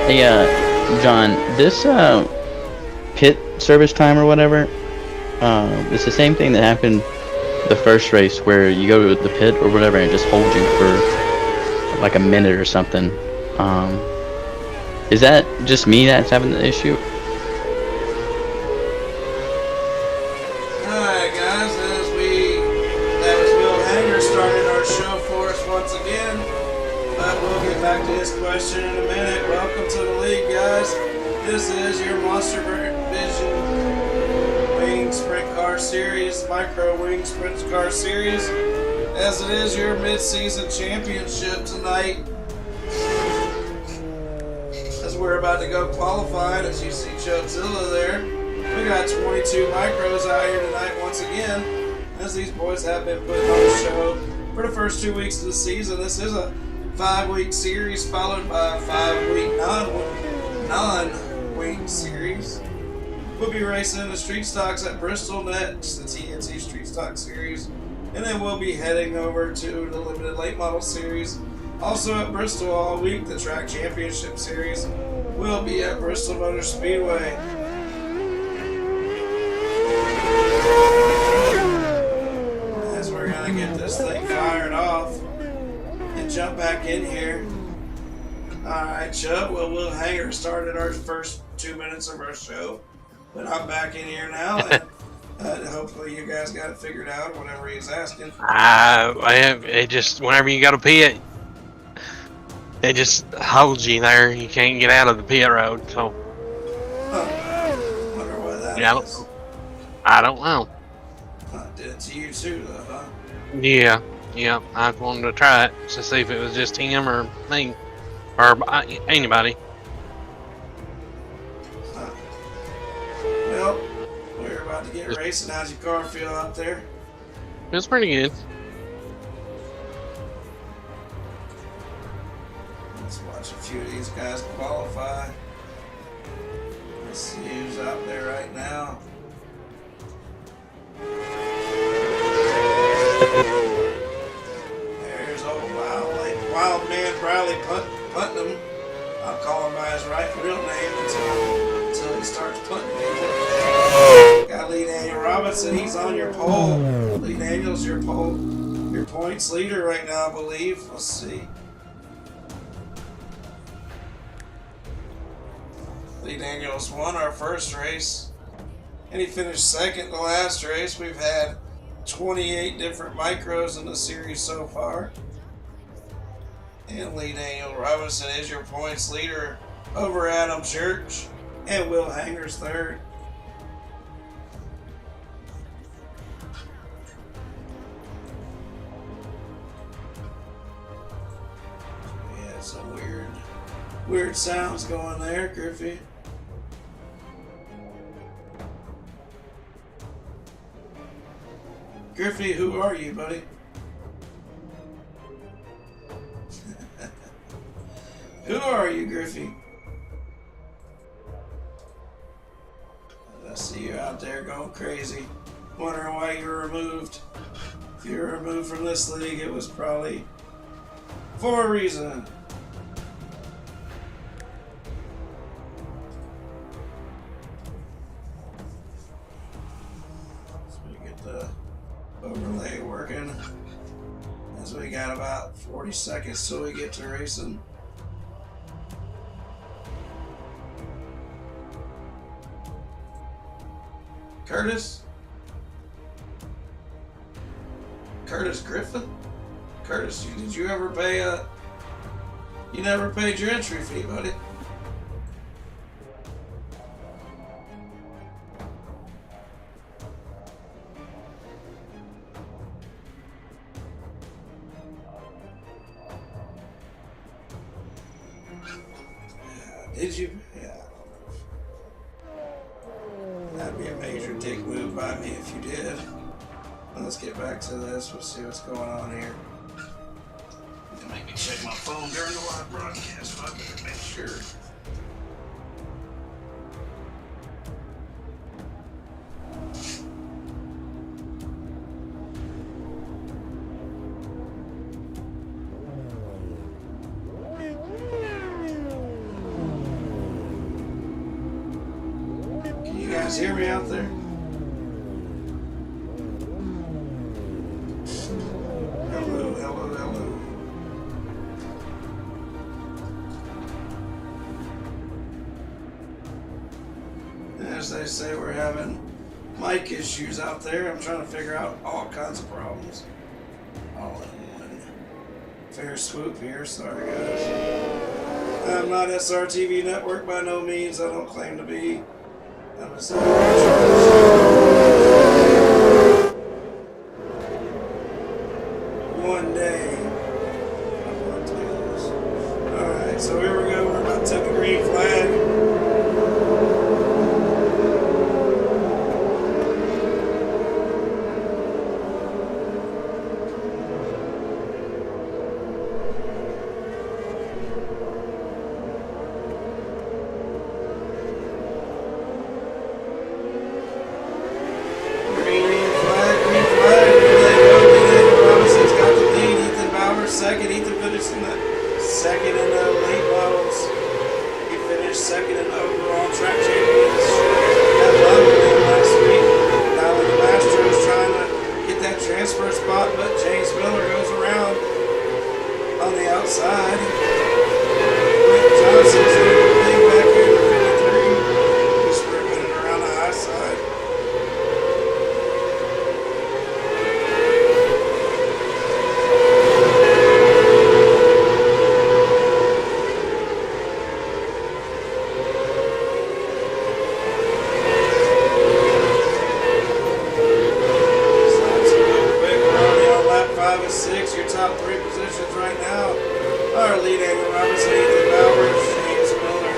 Hey, John, this pit service time or whatever, it's the same thing that happened the first race where you go to the pit or whatever and it just holds you for like a minute or something. Um, is that just me that's having the issue? Alright guys, that was Will Hanger starting our show for us once again. But we'll get back to his question in a minute. Welcome to the league, guys. This is your MonsterVision Wing Sprint Car Series, Micro Wing Sprint Car Series, as it is your mid-season championship tonight. As we're about to go qualified, as you see Chubzilla there. We got 22 micros out here tonight once again, as these boys have been putting on a show for the first 2 weeks of the season. This is a 5-week series followed by a 5-week non-wing series. We'll be racing the Street Stocks at Bristol next, the TNT Street Stocks series, and then we'll be heading over to the Limited Late Model series. Also at Bristol all week, the Track Championship series will be at Bristol Motor Speedway. As we're gonna get this thing fired off and jump back in here. Alright, Chubb, well, Will Hanger started our first 2 minutes of our show, but I'm back in here now, and hopefully you guys got it figured out, whatever he's asking. It just, whenever you go to pit, it just holds you there. You can't get out of the pit road, so. Wonder why that is. I don't know. Did it to you too, though, huh? Yeah, I wanted to try it to see if it was just him or me, or anybody. Well, we're about to get racing. How's your car feel out there? It's pretty good. Let's watch a few of these guys qualify. Let's see who's out there right now. There's old Wild Man Bradley Putnam. I'll call him by his real name until he starts putting people. Got Lee Daniel Robinson. He's on your pole. Lee Daniel's your points leader right now, I believe. Let's see. Lee Daniels won our first race, and he finished second the last race. We've had 28 different micros in the series so far. And Lee Daniel Robinson is your points leader over Adam Church, and Will Hanger's third. We had some weird sounds going there, Griffey. Griffey, who are you, buddy? Who are you, Griffey? I see you out there going crazy, wondering why you were removed. If you were removed from this league, it was probably for a reason. Overlay working, as we got about 40 seconds till we get to racing. Curtis Griffin? Curtis, did you ever pay you never paid your entry fee, buddy? Did you? Yeah, I don't know. That'd be a major dick move by me if you did. Well, let's get back to this. We'll see what's going on here. You can make me check my phone during the live broadcast, so I better make sure. guys hear me out there? Hello, hello, hello. As they say, we're having mic issues out there. I'm trying to figure out all kinds of problems all in one fair swoop here. Sorry, guys. I'm not SRTV Network by no means. I don't claim to be. I'm just one day. Alright, so here we go. We're about to take the green flag. Second, Ethan finished in the second in the late models. He finished second in the overall track championship. Had love with him last week. Now the Master is trying to get that transfer spot, but James Miller goes around on the outside. Quentin Johnson's doing the thing back here in 53. Just ripping it around the high side. Your top three positions right now are Lee Daniel Robinson, Ethan Bowers, James Miller.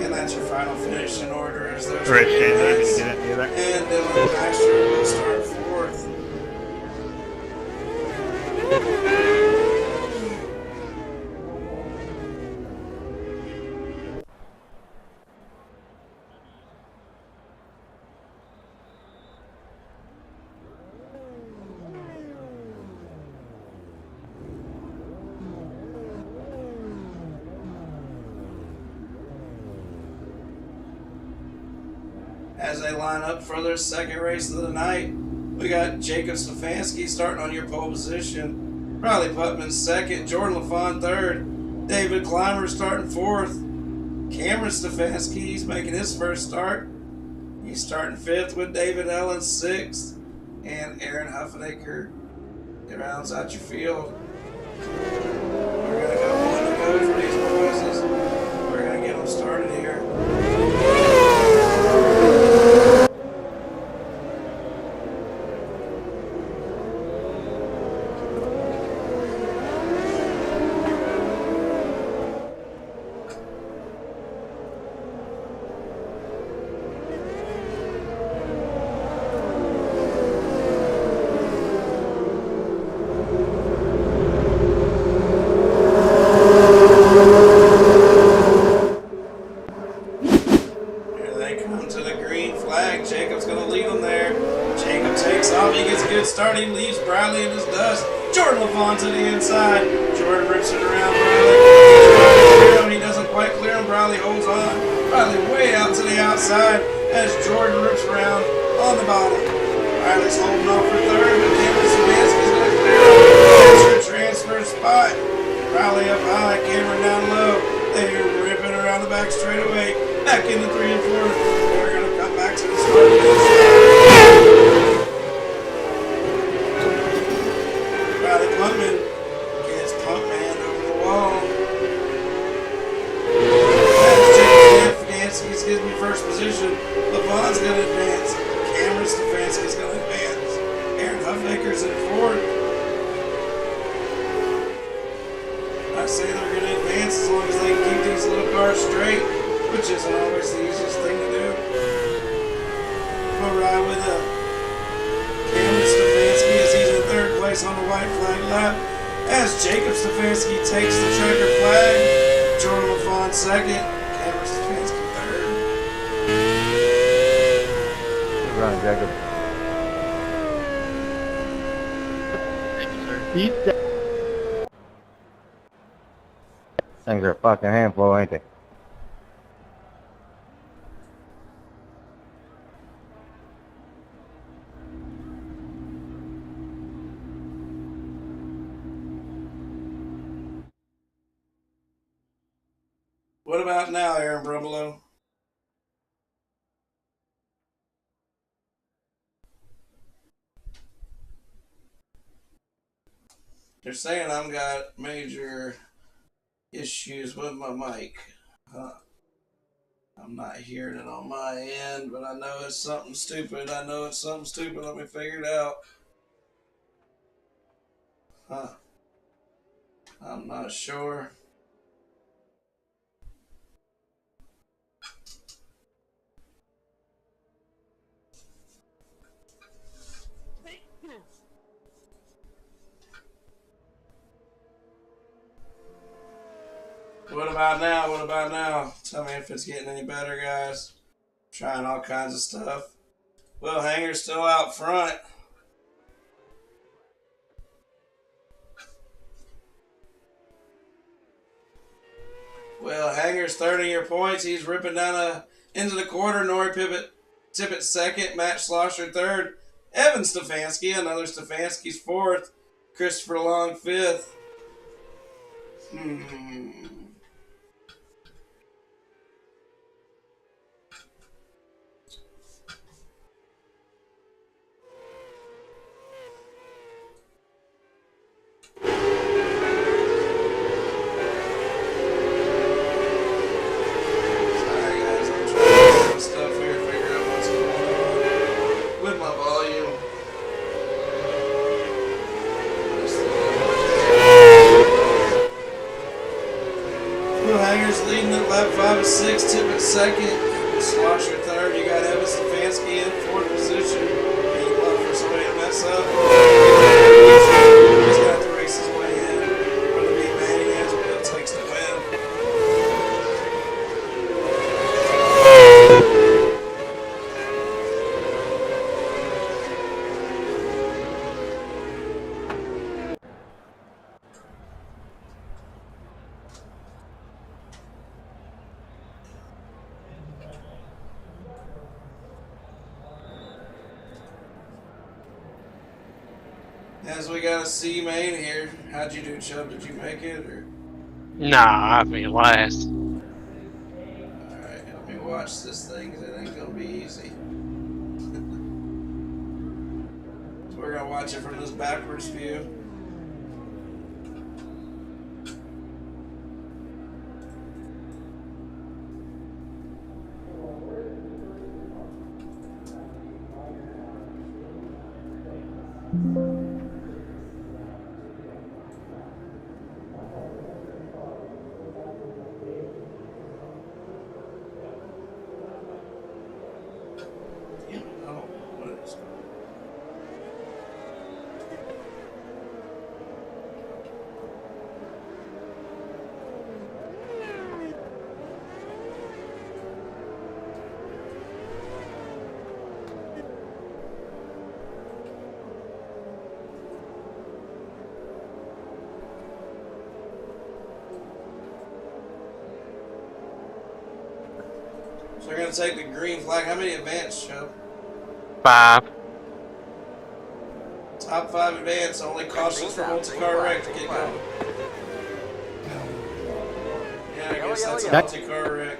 And that's your final finish in order as there's Right, and Dylan Master will start fourth. As they line up for their second race of the night, we got Jacob Stefanski starting on your pole position, Riley Putman second, Jordan LaFawn third, David Clymer starting fourth, Cameron Stefanski, he's making his first start. He's starting fifth with David Ellen sixth, and Aaron Huffenacre rounds out your field. We're going to go one to go for these boys. We're going to get them started here. Starting leaves Bradley in his dust. Jordan LaFawn to the inside. Jordan rips it around Bradley. He doesn't quite clear him. Bradley holds on. Bradley way out to the outside as Jordan rips around on the bottom. Bradley's holding off for third, but Cameron Stefanski's going to clear him. That's your transfer spot. Bradley up high, Cameron down low. They're ripping around the back straightaway. Back into 3 and 4. They're going to come back to the start. Pumpman gets Pumpman over the wall. That's Jacob Stefanski's gives me first position. LaVon's going to advance. Cameron Stefanski's going to advance. Aaron Huffnaker's in fourth. I say they're going to advance as long as they can keep these little cars straight, which isn't always the easiest thing to do. We'll ride with Cameron Stefanski as he's in third place on the white flag lap. As Jacob Stefanski takes the checker flag, Jordan LaFawn second, Cameron Stefanski third. Right. Jacob. Things are a fucking handful, ain't they? What about now, Aaron Brumbelow? They're saying I've got major issues with my mic. I'm not hearing it on my end, but I know it's something stupid. Let me figure it out. I'm not sure. What about now? Tell me if it's getting any better, guys. Trying all kinds of stuff. Will Hanger's still out front. Will Hanger's third in your points. He's ripping down into the quarter. Nori Tippett second. Matt Schlosser third. Evan Stefanski, another Stefanski's fourth. Christopher Long fifth. Tippett second, Slosher third. You got Evan Stefanski in fourth position. He'd love for somebody to mess up. He's got to race his way in. Whether it be Manny has what it takes to win. As we got a C main here. How'd you do, Chubb? Did you make it? Or? Nah, I mean last. Alright, let me watch this thing because it ain't going to be easy. So we're going to watch it from this backwards view. So we're going to take the green flag. How many advanced, Chubb? 5. Top 5 advanced. Only cautions for multi-car wreck to get going. Yeah, I guess that's a multi-car wreck.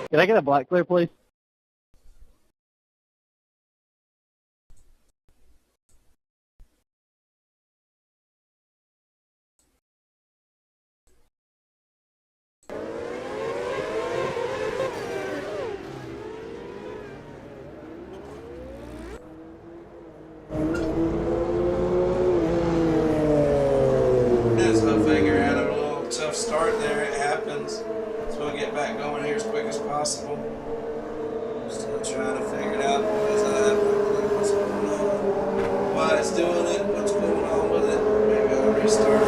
Can I get a black clear, please? Start there, it happens. So we'll get back going here as quick as possible. Still trying to figure it out because I have no clue what's going on. Why it's doing it, what's going on with it. Maybe I'll restart it.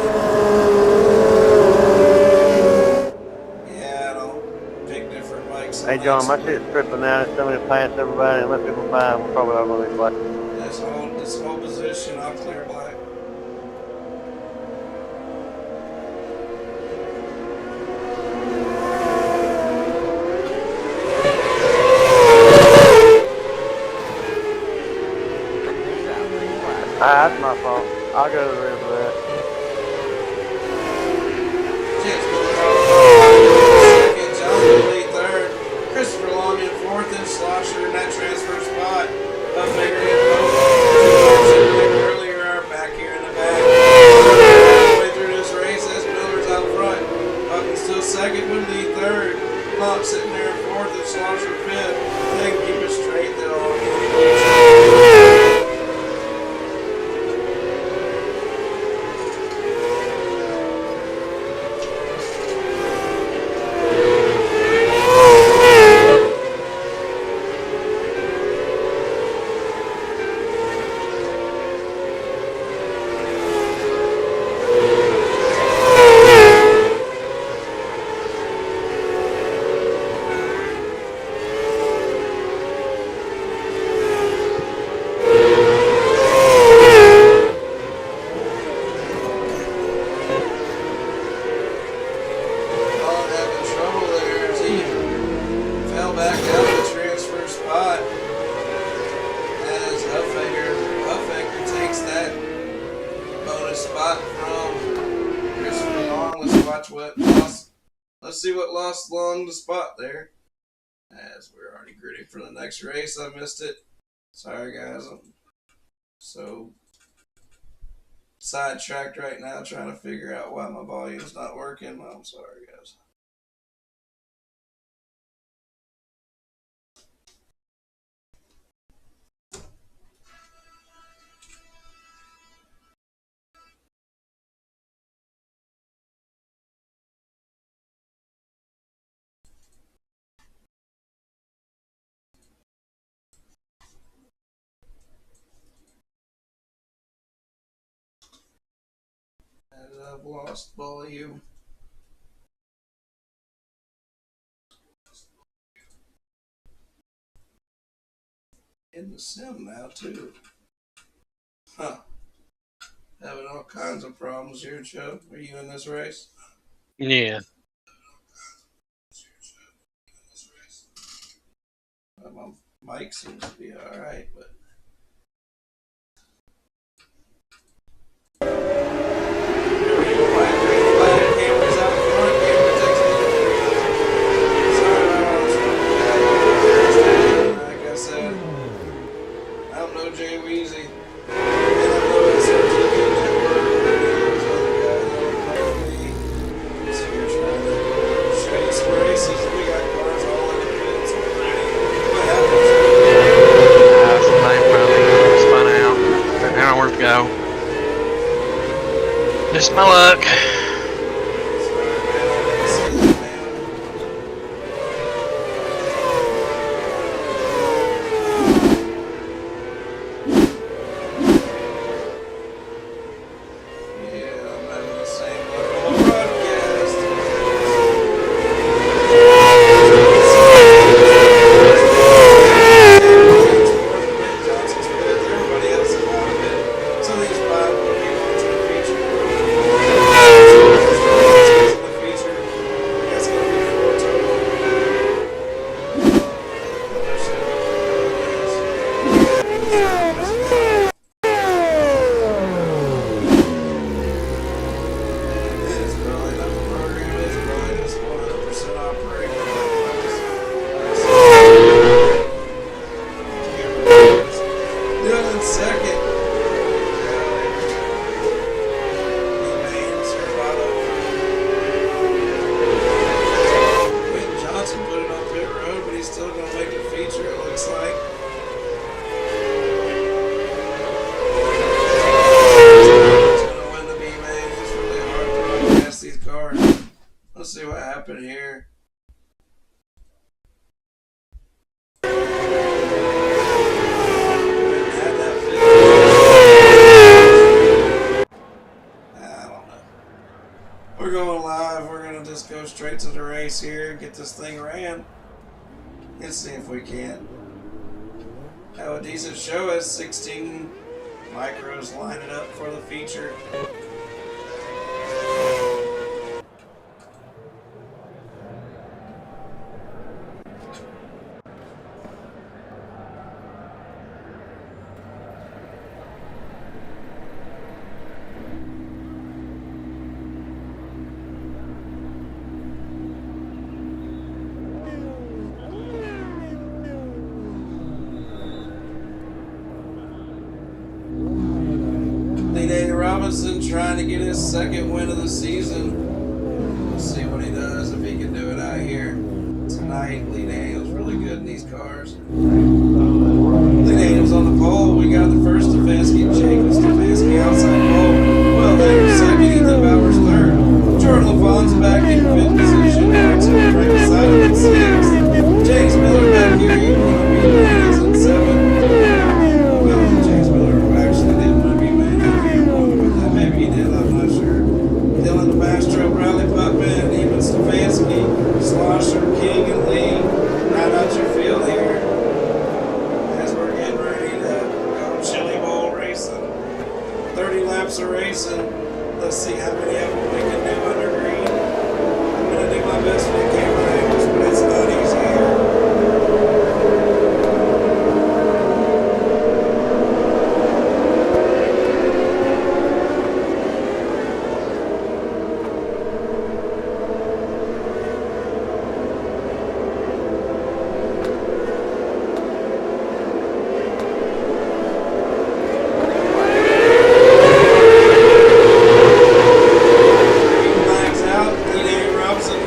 Yeah, I don't pick different mics. Hey, John, my shit's tripping out. It's telling me to pass everybody and let people by. We're probably all going to be black. This whole position, I'll clear black. That's my fault. I'll go to the rear for that. Chance going off. Second, John Lee third. Christopher Long in fourth, and Slosher in that transfer spot. Up Baker in both. Earlier are back here in the back. Halfway through this race, as Miller's out front. Bucking still second, with Lee third. Long sitting there in fourth, and Slosher fifth. They can keep it straight. They'll all get Long the spot there, as we're already gritting for the next race. I missed it. Sorry guys, I'm so sidetracked right now trying to figure out why my volume's not working. I'm sorry guys. I've lost volume. In the sim now too. Huh. Having all kinds of problems here, Joe. Are you in this race? Yeah. My mic seems to be alright, but Just my luck. We're going live. We're going to just go straight to the race here, get this thing ran. Let's see if we can't have a decent show as 16 micros lining up for the feature. Robinson trying to get his second win of the season. We'll see what he does, if he can do it out here tonight. Lee Daniels really good in these cars. Lee Daniels on the pole. We got the first Stefanski, Jacob Stefanski outside pole. Well, there's second, Ethan Bowers third. Jordan LaFon's back in fifth position. Alex Hill right beside him in sixth. James Miller back here, he won a beat Daniels in seventh. James Miller actually didn't want to be man. Maybe he did, I'm not sure. Dylan DeMastro, Bradley Putman, even Stefanski, Slosher, King, and Lee. Round out your field here as we're getting ready to go Chili Bowl racing. 30 laps of racing. Let's see how many of them we can do under green. I'm going to do my best with the camera angles, but it's not easy here.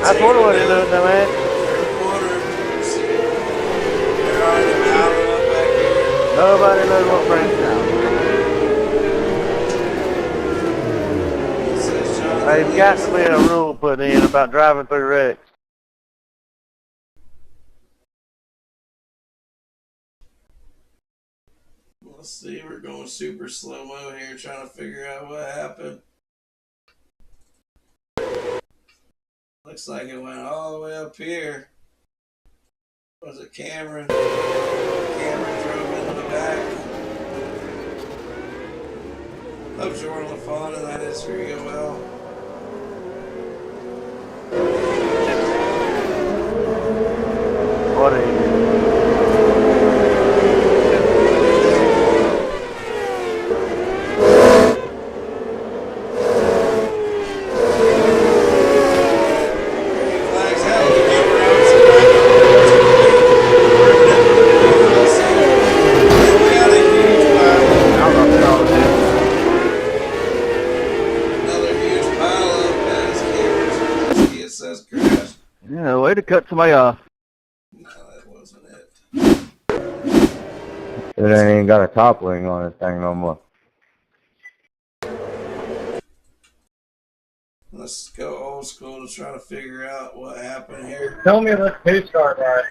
That's one way to do it, though, man. Nobody knows what brings out. There's got to be a rule put in about driving through wrecks. Let's see, we're going super slow-mo here, trying to figure out what happened. Looks like it went all the way up here. Was it Cameron? Cameron drove into the back. Hope Jordan LaFon and that is for you well. What are you? Yeah, way to cut somebody off. No, that wasn't it. It ain't even got a top wing on this thing no more. Let's go old school to try to figure out what happened here. Tell me let's pace start right.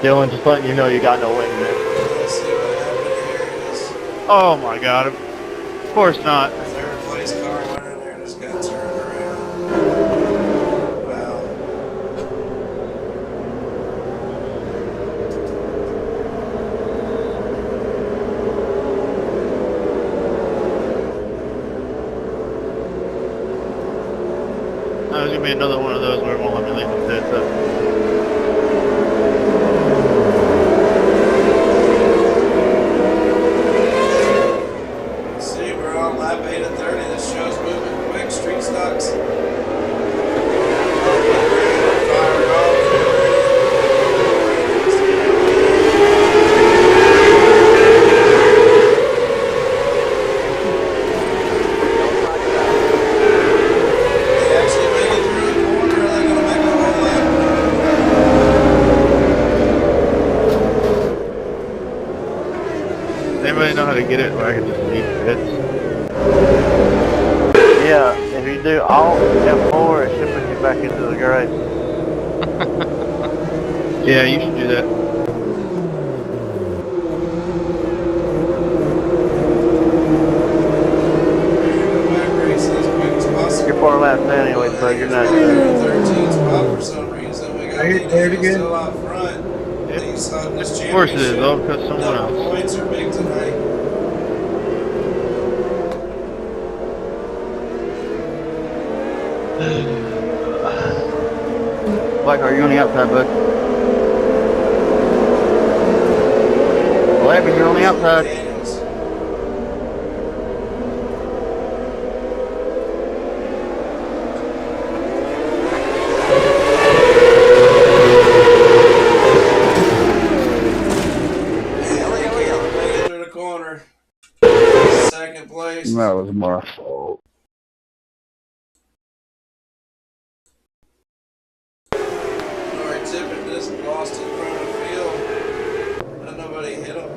Dylan, just letting you know you got no wing, man. Let's see what happened here. Is Oh my god, of course not. third place car went in there and just got turned around. Wow. There's gonna be another one of those where it won't let me leave the pit, so. See, we're on lap 8 of 30. This show's moving quick. Street Stocks. They actually made it through the corner. Are they gonna make the whole lap? Does anybody know how to get it where I can just leave the pits? Yeah, if you do Alt F4, it should put you back into the garage. Yeah, you should do that. Back race as quick as possible. You're 4 laps anyway, so you're not. 13 spot this Of course it is, championship. all because someone Double else. points are big tonight. Black, are you on the outside, bud? Black, you're on the outside. Daniels. Through the corner. Second place. That was my fault. Norrie Tippett just lost in front of the field. And nobody hit him.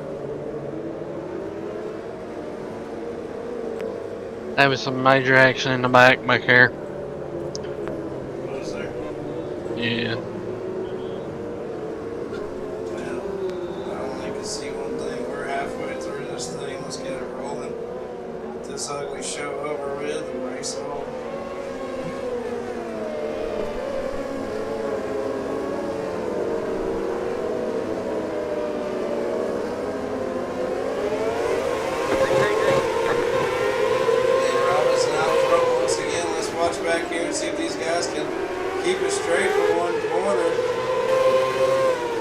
There was some major action in the back here. Was there? Yeah. Well, I only can see one thing. We're halfway through this thing. Let's get it rolling. Get this ugly show over with and race on. Robinson out front once again. Let's watch back here and see if these guys can keep it straight for one corner.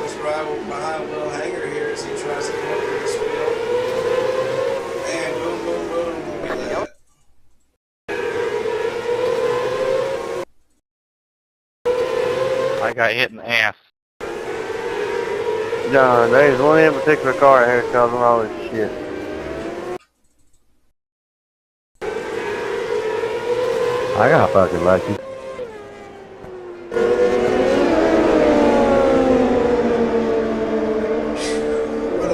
Let's ride behind Will Hanger here as he tries to come up to this field. And boom, boom, boom. Look at that. I got hit in the ass. John, there's one in particular car here causing all this shit. I got fucking lucky. What a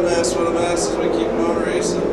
mess as we keep on racing.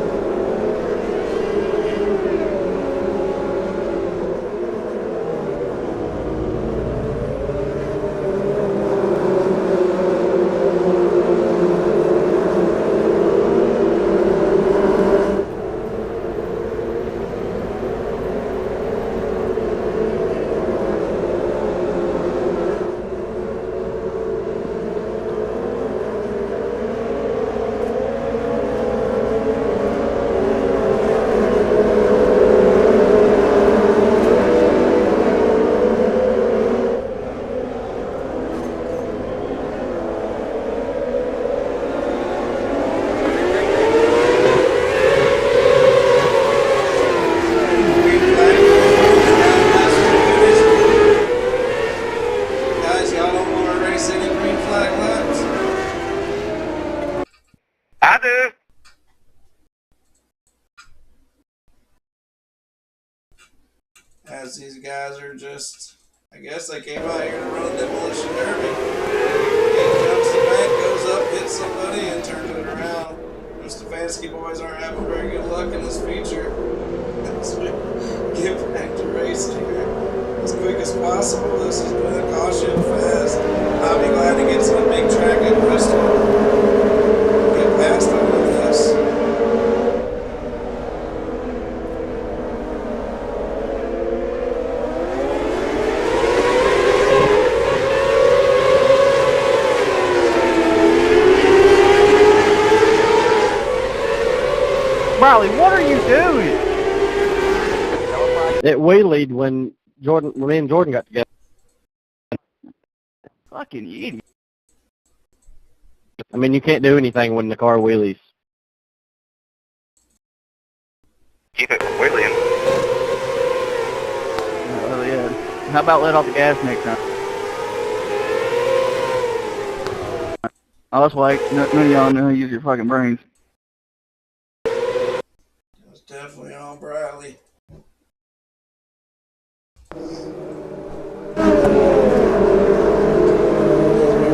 Guys, y'all don't want to race any green flag laps? I do. As these guys are just, I guess they came out here to run demolition derby. He jumps the bank, goes up, hits somebody, and turns it around. The Stefanski boys aren't having very good luck in this feature. As we get back to racing here as quick as possible. This has been a caution fast. I'll be glad to get to the big track at Bristol. Get past all of this. Riley, what are you doing? It wheelied when me and Jordan got together. Fucking idiot. I mean, you can't do anything when the car wheelies. Keep it from wheeling. Oh, yeah. How about let off the gas next time? Oh, that's why none of y'all know how to use your fucking brains. It's definitely on Bradley.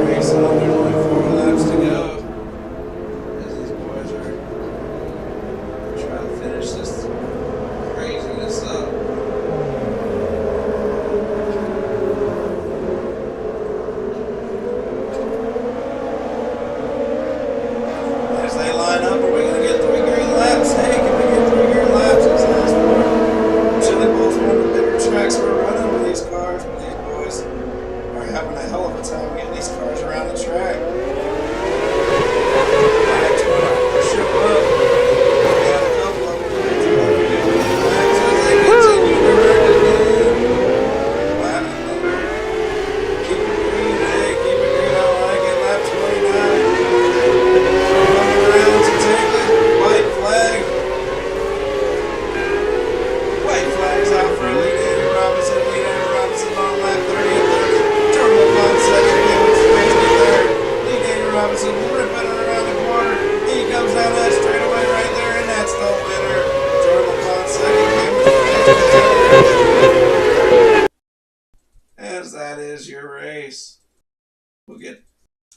Racing on, there's only 4 laps to go. As these boys are trying to finish this craziness up. As they line up, are we going to get 3 green laps? Hey, can we get 3 green laps? Let's ask for it. Chili Bowl's one of the bigger tracks we're running with these cars, but these boys are having a hell of a time getting these cars around the track.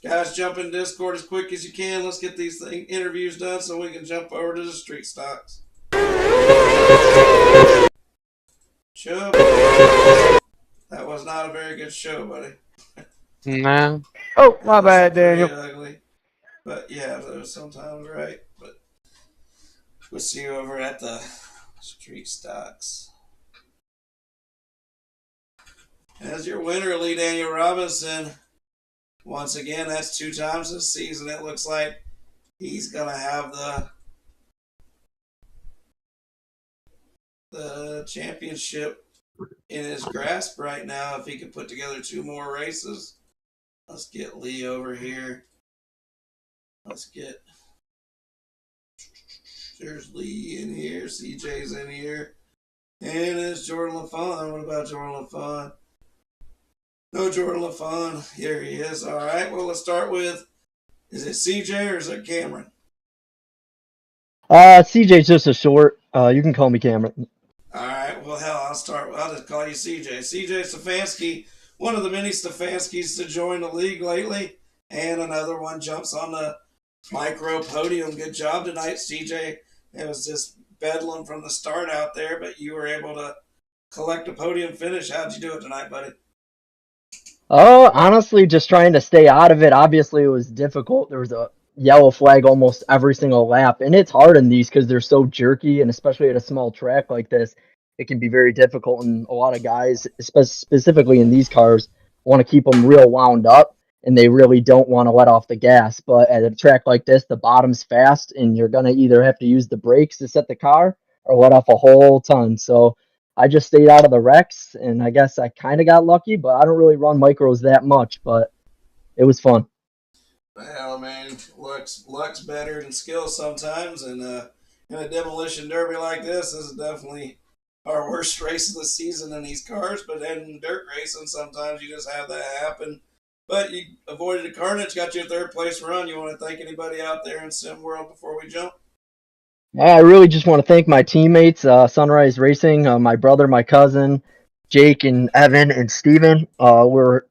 Guys, jump in Discord as quick as you can. Let's get these interviews done so we can jump over to the street stocks. Chubb. That was not a very good show, buddy. No. Oh, my bad, Daniel. Ugly. But yeah, that was sometimes right. But we'll see you over at the street stocks. As your winner, Lee Daniel Robinson. Once again, that's 2 times this season. It looks like he's going to have the championship in his grasp right now if he can put together 2 more races. Let's get Lee over here. There's Lee in here. CJ's in here. And it's Jordan LaFawn. What about Jordan LaFawn? No Jordan LaFawn. Here he is. All right. Well, let's start with, is it CJ or is it Cameron? CJ's just a short. You can call me Cameron. All right. Well, hell, I'll just call you CJ. CJ Stefanski, one of the many Stefanskis to join the league lately, and another one jumps on the micro podium. Good job tonight, CJ. It was just bedlam from the start out there, but you were able to collect a podium finish. How'd you do it tonight, buddy? Honestly, just trying to stay out of it. Obviously, it was difficult. There was a yellow flag almost every single lap, and it's hard in these because they're so jerky, and especially at a small track like this, it can be very difficult. And a lot of guys, specifically in these cars, want to keep them real wound up, and they really don't want to let off the gas. But at a track like this, the bottom's fast, and you're going to either have to use the brakes to set the car or let off a whole ton. So I just stayed out of the wrecks, and I guess I kind of got lucky, but I don't really run micros that much, but it was fun. Well, man, luck's better than skill sometimes, and in a demolition derby like this is definitely our worst race of the season in these cars. But in dirt racing, sometimes you just have that happen. But you avoided a carnage, got you a 3rd place run. You want to thank anybody out there in Sim World before we jump? I really just want to thank my teammates, Sunrise Racing, my brother, my cousin, Jake, and Evan, and Steven. We're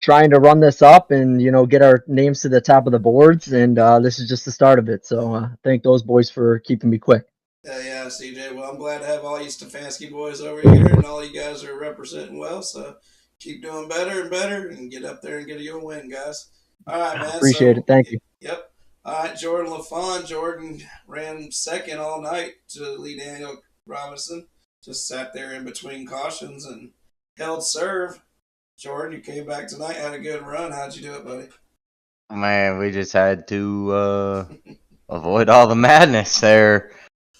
trying to run this up and, get our names to the top of the boards, and this is just the start of it. So thank those boys for keeping me quick. Yeah, CJ. Well, I'm glad to have all you Stefanski boys over here, and all you guys are representing well. So keep doing better and better, and get up there and get you a win, guys. All right, man. Appreciate it. Thank you. Yep. All right, Jordan LaFawn. Jordan ran second all night to Lee Daniel Robinson. Just sat there in between cautions and held serve. Jordan, you came back tonight, had a good run. How'd you do it, buddy? Man, we just had to avoid all the madness there.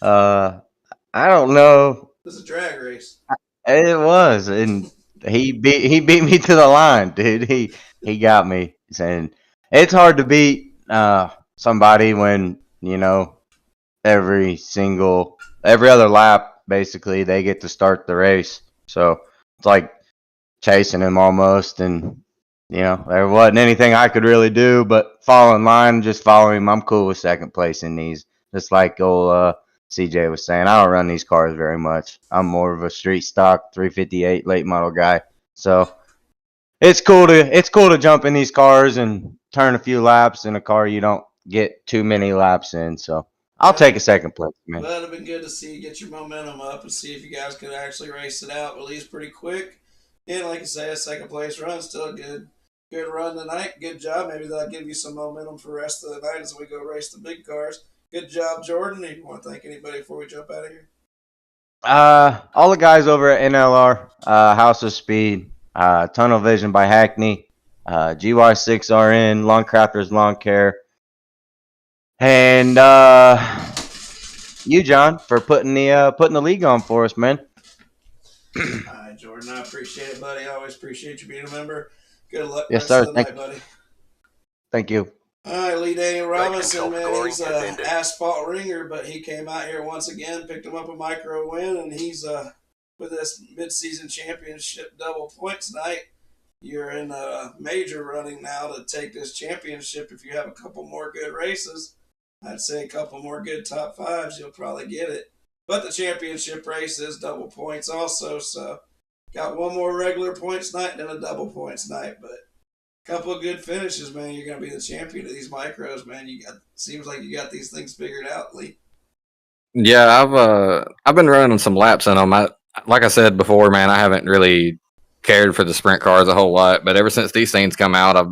I don't know. It was a drag race. It was, and he beat me to the line, dude. He got me. And it's hard to beat somebody when every other lap basically they get to start the race. So it's like chasing him almost, and there wasn't anything I could really do but fall in line, just follow him. I'm cool with second place in these, just like old CJ was saying. I don't run these cars very much. I'm more of a street stock 358 late model guy, so it's cool to jump in these cars and turn a few laps in a car you don't get too many laps in. So I'll take a second place, man. Well, it'd have been good to see you get your momentum up and see if you guys could actually race it out, at least pretty quick. And like I say, a second place run, still a good run tonight. Good job. Maybe that'll give you some momentum for the rest of the night as we go race the big cars. Good job, Jordan. You want to thank anybody before we jump out of here? All the guys over at NLR, House of Speed, Tunnel Vision by Hackney, GY6RN, Lawn Crafters Lawn Care, and you, John, for putting the league on for us, man. All right, Jordan, I appreciate it, buddy. I always appreciate you being a member. Good luck Yes, rest sir. of the night, buddy. Thank you. All right, Lee Daniel Robinson, man, he's an asphalt ringer, but he came out here once again, picked him up a micro win, and he's with this midseason championship double points night. You're in a major running now to take this championship. If you have a couple more good races, I'd say a couple more good top fives, you'll probably get it. But the championship race is double points also, so got one more regular points night and a double points night, but couple of good finishes, man. You're gonna be the champion of these micros, man. Seems like you got these things figured out, Lee. Yeah, I've been running some laps in them. Like I said before, man, I haven't really cared for the sprint cars a whole lot, but ever since these things come out,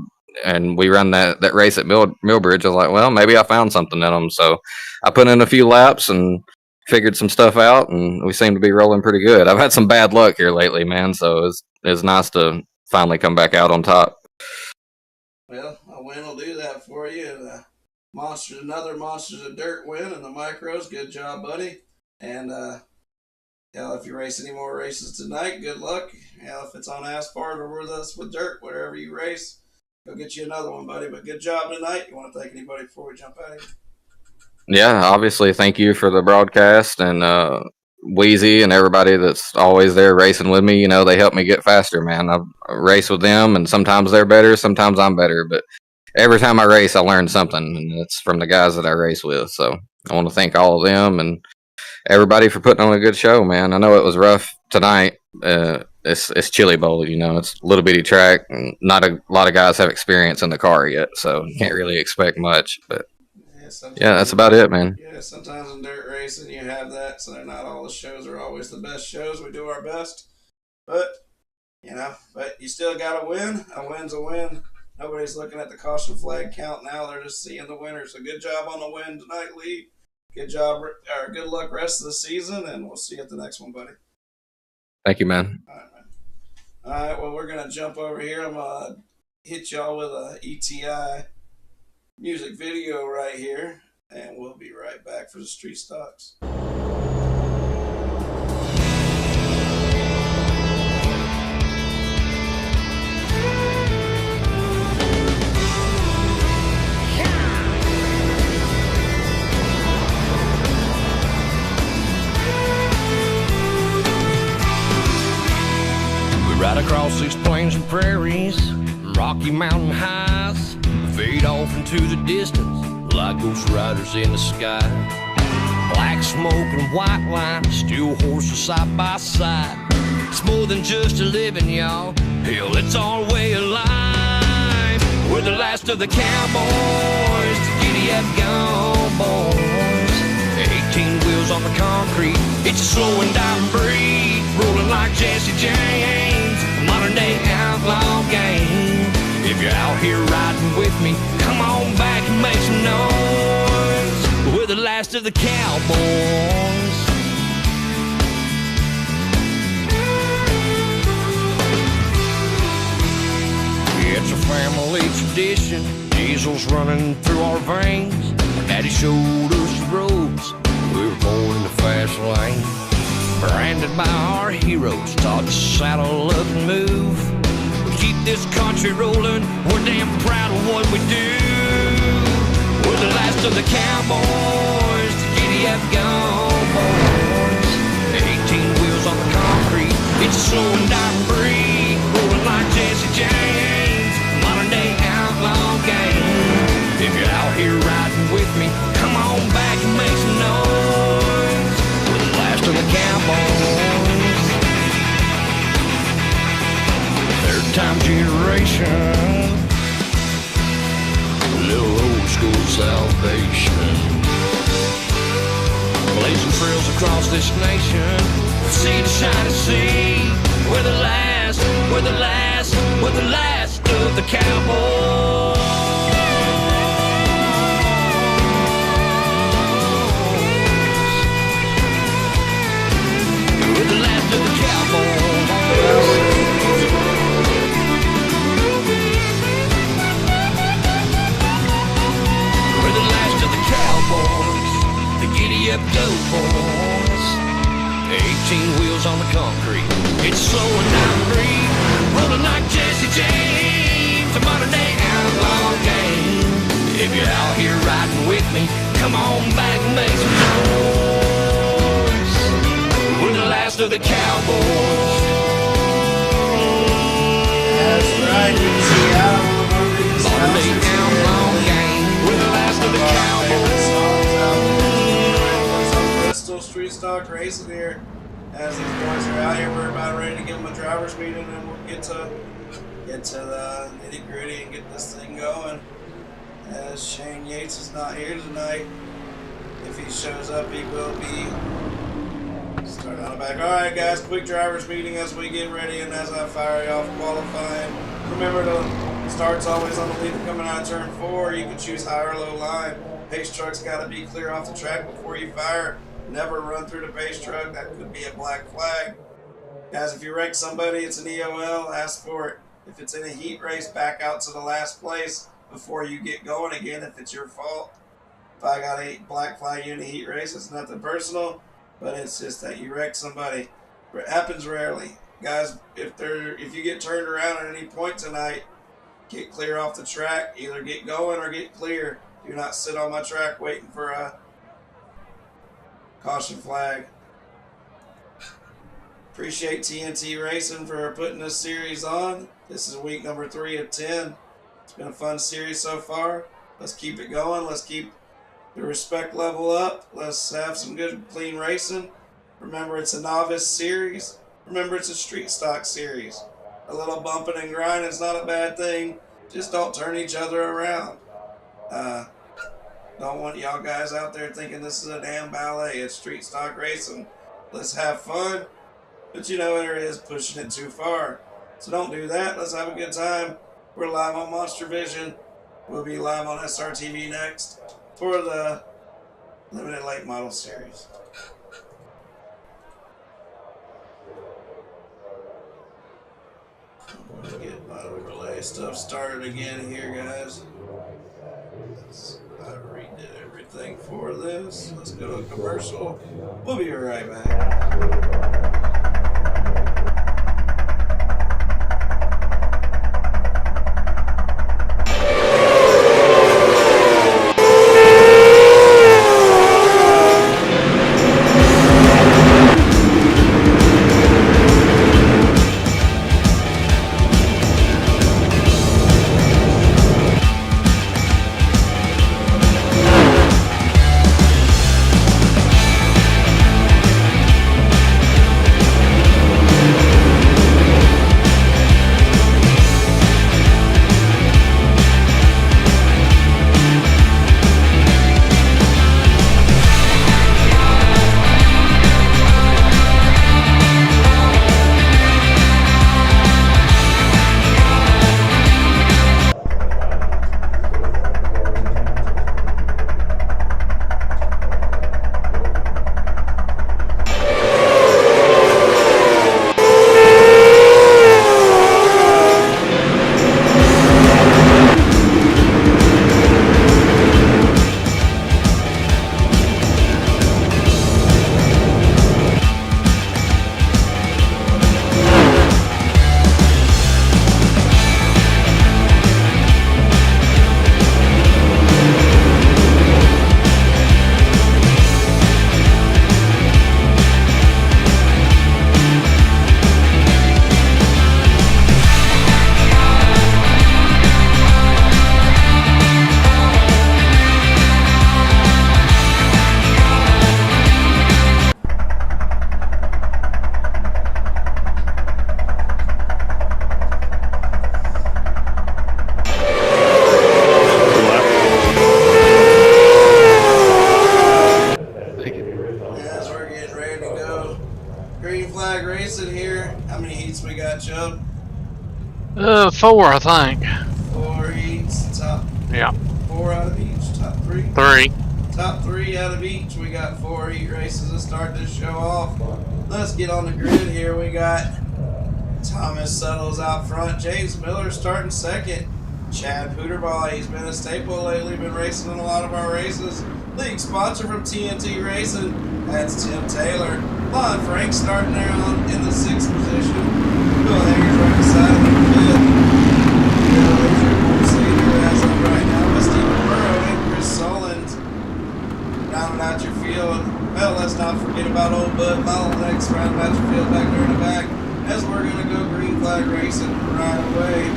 and we run that race at Millbridge, I was like, well, maybe I found something in them. So I put in a few laps and figured some stuff out, and we seem to be rolling pretty good. I've had some bad luck here lately, man, so it's nice to finally come back out on top. Well, a win will do that for you. Another Monsters of Dirt win in the micros. Good job, buddy. And if you race any more races tonight, good luck. If it's on asphalt or with us with dirt, wherever you race, go get you another one, buddy. But good job tonight. You want to thank anybody before we jump out of here? Yeah, obviously, thank you for the broadcast and Wheezy and everybody that's always there racing with me. You know, they help me get faster, man. I race with them, and sometimes they're better, sometimes I'm better. But every time I race, I learn something, and it's from the guys that I race with. So I want to thank all of them and everybody for putting on a good show, man. I know it was rough tonight. It's Chili Bowl, you know. It's a little bitty track, and not a lot of guys have experience in the car yet, so you can't really expect much. But yeah, that's about it, man. Yeah, sometimes in dirt racing you have that, so not all the shows are always the best shows. We do our best, but you still got to win. A win's a win. Nobody's looking at the caution flag count now. They're just seeing the winner. So good job on the win tonight, Lee. Good job, or good luck rest of the season, and we'll see you at the next one, buddy. Thank you, man. All right, man. All right, well, we're going to jump over here. I'm going to hit y'all with a ETI music video right here, and we'll be right back for the Street Stocks. Right across these plains and prairies, Rocky Mountain highs, fade off into the distance like ghost riders in the sky. Black smoke and white line, steel horses side by side. It's more than just a living, y'all. Hell, it's our way of life. We're the last of the cowboys, the giddy up gone boys. 18 wheels on the concrete, it's a slow and dying breed, rolling like Jesse James, modern day outlaw game. If you're out here riding with me, come on back and make some noise. We're the last of the cowboys. It's a family tradition, diesel's running through our veins. Our daddy showed us the roads, we were born in the fast lane. Branded by our heroes, taught to saddle up and move. We keep this country rolling, we're damn proud of what we do. We're the last of the cowboys, the giddy up gone boys. 18 wheels on the concrete, it's a slow and dying breed, rolling like Jesse James, modern day outlaw game. If you're out here riding with me, come on back and make some noise. We're the last of the cowboys. Third time generation, a little old school salvation. Blazing trails across this nation, sea to shining sea. We're the last, we're the last, we're the last of the cowboys. We're the last of the cowboys. We're the last of the cowboys, the giddy up go boys. 18 wheels on the concrete, it's slow and not breed, rolling like Jesse James, a modern day outlaw game. If you're out here riding with me, come on back and make some noise. We're the last of the cowboys. That's right, ETI. Modern day outlaw game. We're the last of the cowboys. Bristol Street Stock racing here. As these boys are out here, we're about ready to give them a driver's meeting, and we'll get get to the nitty gritty and get this thing going. As Shane Yates is not here tonight. If he shows up, he will be starting on the back. Alright guys, quick drivers meeting as we get ready and as I fire you off qualifying. Remember the start's always on the leader coming out of turn 4. You can choose high or low line. Pace truck's got to be clear off the track before you fire. Never run through the pace truck. That could be a black flag. Guys, if you wreck somebody, it's an EOL. Ask for it. If it's in a heat race, back out to the last place before you get going again if it's your fault. If I got a black flag in a heat race, it's nothing personal, but it's just that you wreck somebody. It happens rarely. Guys, if you get turned around at any point tonight, get clear off the track. Either get going or get clear. Do not sit on my track waiting for a caution flag. Appreciate TNT Racing for putting this series on. This is week number 3 of 10. It's been a fun series so far. Let's keep it going. Let's keep the respect level up. Let's have some good, clean racing. Remember, it's a novice series. Remember, it's a street stock series. A little bumping and grinding is not a bad thing. Just don't turn each other around. Don't want y'all guys out there thinking this is a damn ballet. It's street stock racing. Let's have fun. But you know there is pushing it too far. So don't do that. Let's have a good time. We're live on MonsterVision. We'll be live on SRTV next for the Limited Late Model Series. I'm going to get my overlay stuff started again here, guys. I redid everything for this. Let's go to a commercial. We'll be right back. Chubb? 4, I think. 4 heats, top. Yeah. 4 out of each, top 3. 3. Top 3 out of each. We got 4 heat races to start this show off. Let's get on the grid here. We got Thomas Suttles out front. James Miller starting second. Chad Pooterball, he's been a staple lately, been racing in a lot of our races. League sponsor from TNT Racing, that's Tim Taylor. Lon Frank starting there in the 6th position. Bill Hager's right beside him in the 5th. Bill is your course leader as of right now with Stephen Burrow and Chris Solins rounding out your field. Well, let's not forget about old Bud Mullinax rounding out your field back there in the back as we're going to go green flag racing right away.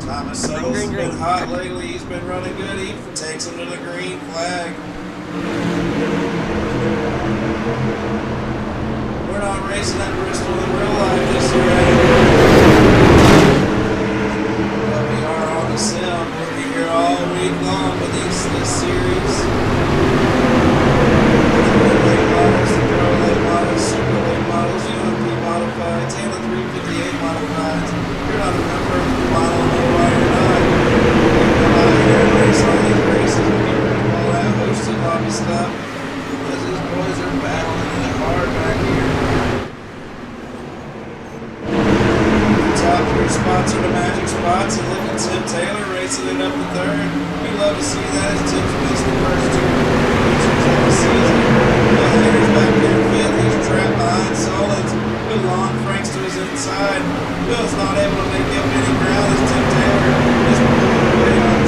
Thomas Suttles has been hot lately. He's been running good. He takes him to the green flag. We're not racing at Bristol to the magic spots and look at Tim Taylor racing it up to third. We love to see that as Tim's missed the first two features of the season. Bill Hader's back there fifth. He's trapped behind Solins with Lon Franks to his inside. Bill's not able to make up any ground as Tim Taylor is pulling away on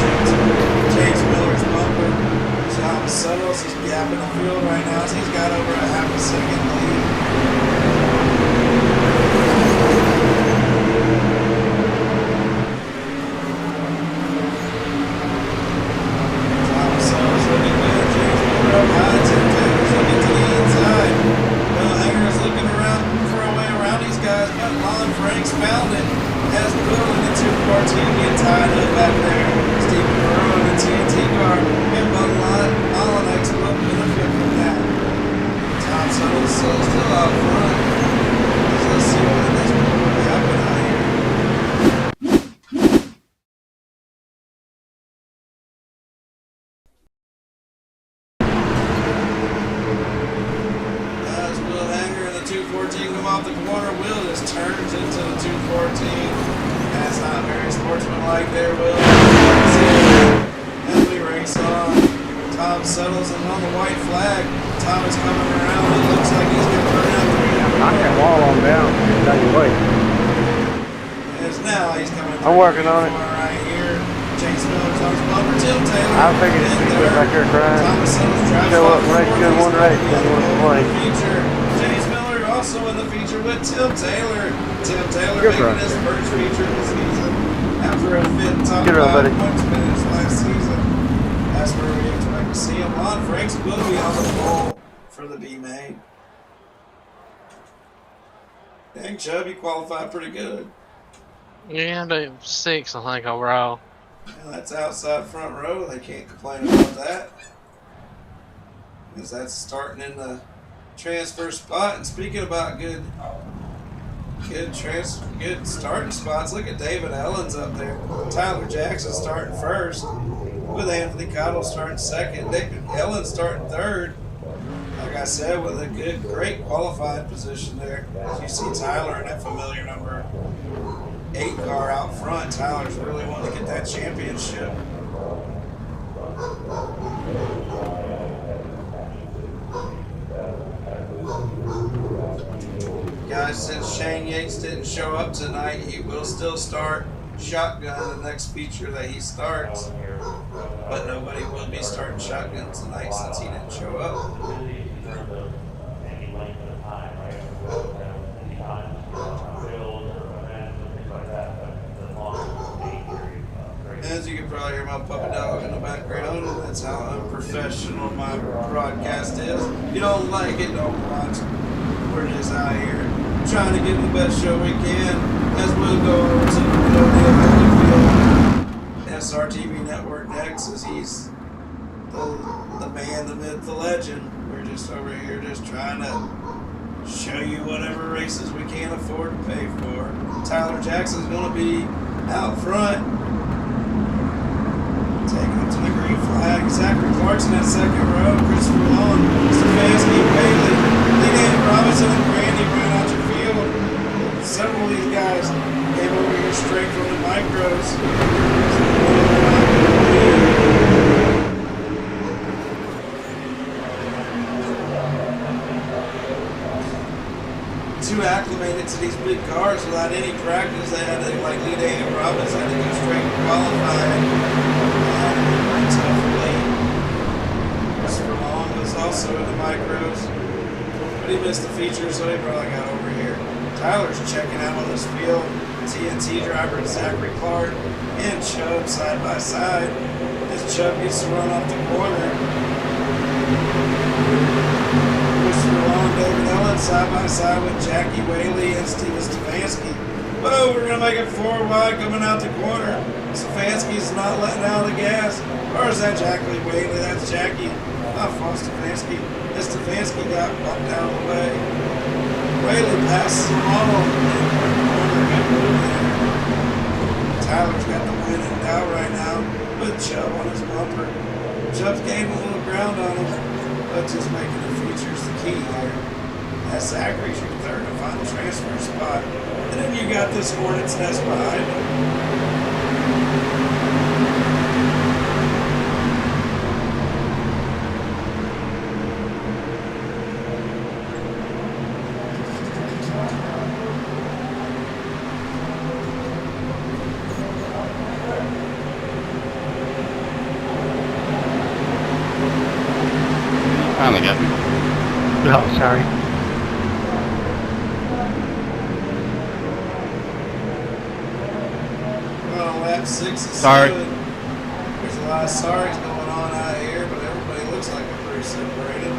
James Miller's bumper. Tom Suttles is gapping the field right now as he's got over a half a second lead. I'm working on it. Right here, James Miller's on his bumper. Tim Taylor. I figured it'd be good back here crying. Show up, race good one race, then you want to play. James Miller also in the feature with Tim Taylor. Tim Taylor making his first feature of the season after a fifth top 5 points finish last season. That's where we expect to see him. Lon Franks will be on the pole for the B main. Dang, Chubby qualified pretty good. Yeah, they 6, I think, overall. Yeah, that's outside front row. They can't complain about that. Because that's starting in the transfer spot. And speaking about good starting spots, look at David Ellens up there. Tyler Jackson starting first, with Anthony Cottle starting second. David Ellens starting third. Like I said, with a great qualified position there. As you see Tyler in that familiar number 8 car out front. Tyler's really wanting to get that championship. Guys, since Shane Yates didn't show up tonight, he will still start shotgun the next feature that he starts. But nobody will be starting shotgun tonight since he didn't show up. As you can probably hear my puppy dog in the background, that's how unprofessional my broadcast is. If you don't like it, don't watch. We're just out here trying to give the best show we can as we'll go over to the SRTV Network next, as he's the man, the myth, the legend. We're just over here just trying to show you whatever races we can't afford to pay for. Tyler Jackson's going to be out front. Taking it to the green flag. Zachary Clarkson at second row. Christopher Long, Stefanski, Bailey, Lee Dan Robinson, and Randy ran out your field. Several of these guys came over here straight from the micros. Too acclimated to these big cars without any practice. They had to, like Lee Dan Robinson, had to go straight to qualifying. Christopher Long was also in the micros, but he missed the feature, so he probably got over here. Tyler's checking out on this field. TNT driver Zachary Clark and Chubb side by side as Chubb needs to run off the corner. Christopher Long, David Ellens side by side with Jackie Whaley and Steven Stefanski. Whoa, we're going to make it 4 wide coming out the corner. Stefanski's not letting out the gas. Or is that Jackie Whaley? That's Jackie. Not from Stefanski. And Stefanski got bumped down the way. Whaley passes the model. Tyler's got the win in now right now with Chubb on his bumper. Chubb's gaining a little ground on him, but just making the features the key here. That's Zachary's your third and final transfer spot. And then you got this Hornet's Nest behind him. Finally got me. Oh, sorry. We're on lap 6 and Sorry. 7. There's a lot of sorries going on out here, but everybody looks like they're pretty separated.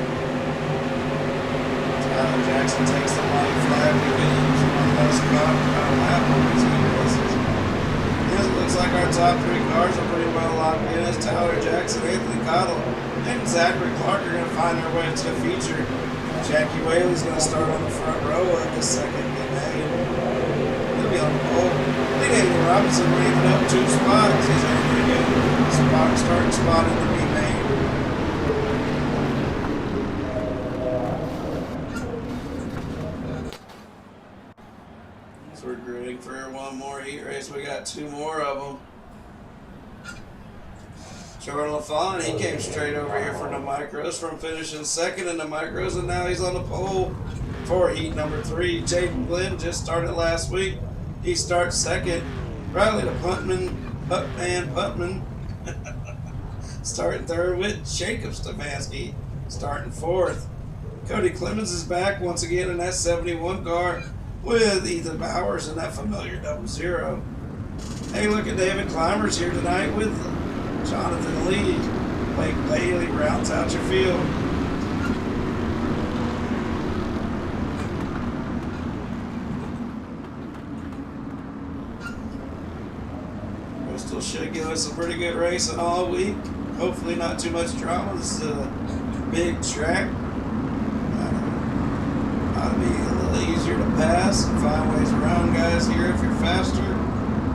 Tyler Jackson takes the white flag. We can use one of those cars about a lap on these heat races. Yes, it looks like our top 3 cars are pretty well locked in as Tyler Jackson, Anthony Cottle, and Zachary Clark are going to find their way to the feature. Jackie Whaley's going to start on the front row of the second made. He'll be on the pole. I think Anthony Robinson rated up 2 spots. He's in a pretty good starting spot in the B main. So we're grading for one more heat race. We got 2 more of them. Jordan LaFawn, he came straight over here from the micros from finishing second in the micros, and now he's on the pole for heat number 3. Jaden Glenn just started last week. He starts second. Riley the Puntman, starting third with Jacob Stefanski starting fourth. Cody Clemens is back once again in that 71 car with Ethan Bowers in that familiar 00. Hey, look at David Climbers here tonight with Jonathan Lee. Blake Bailey rounds out your field. Bristol should give us a pretty good racing all week. Hopefully not too much drama. This is a big track. Ought to be a little easier to pass and find ways around guys here if you're faster.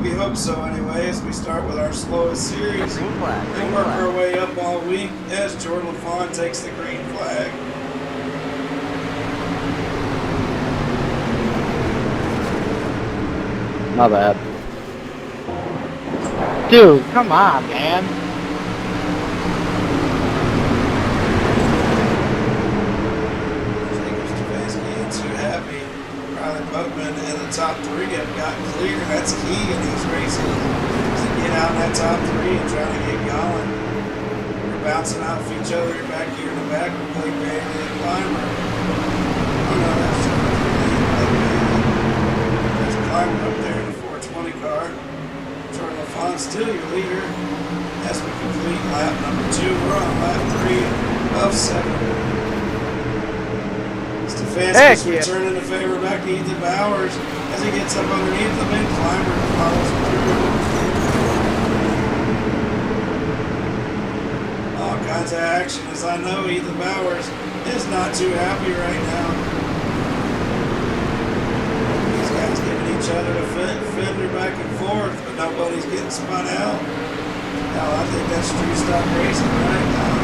We hope so anyway, as we start with our slowest series and work our way up all week as Jordan LaFawn takes the green flag. My bad. Dude, come on, man. Jacob Stefanski ain't too happy. Riley Buckman and the top 3 have gotten clear. That's key in these races, to get out in that top 3 and try to get going. We're bouncing off each other back here in the back with Blake Bailey and Climber. Oh no, that's Blake Bailey. There's Climber up there in the 420 car. Jordan LaFawn still your leader as we complete lap number 2. We're on lap 3 of 7. Stefanski's returning the favor back to Ethan Bowers as he gets up underneath the big Climber and follows through. All kinds of action, as I know Ethan Bowers is not too happy right now. These guys giving each other a fender back and forth, but nobody's getting spun out. Now I think that's street stock racing right now.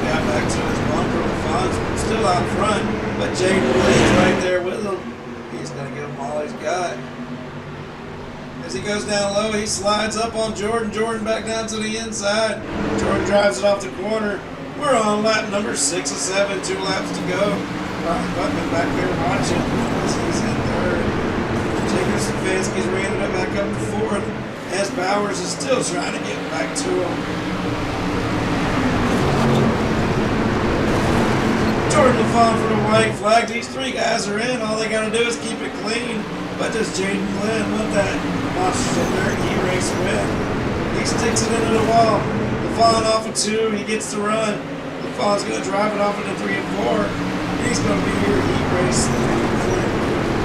Back to his bunker with Fonz, still out front, but Jaden Blaine's right there with him. He's going to give him all he's got. As he goes down low, he slides up on Jordan. Jordan back down to the inside. Jordan drives it off the corner. We're on lap number 6 of 7, 2 laps to go. Ryan Buckman back there watching as he's in third. Jacob Stefanski's ran it back up to 4th as Bowers is still trying to get back to him. Jordan LaFawn for the white flag. These 3 guys are in. All they got to do is keep it clean. But does Jaden Glenn with that Monsters of Dirt heat race win? He sticks it into the wall. LaFawn off of 2. He gets the run. LaFawn's going to drive it off into 3 and 4. He's going to be here heat race.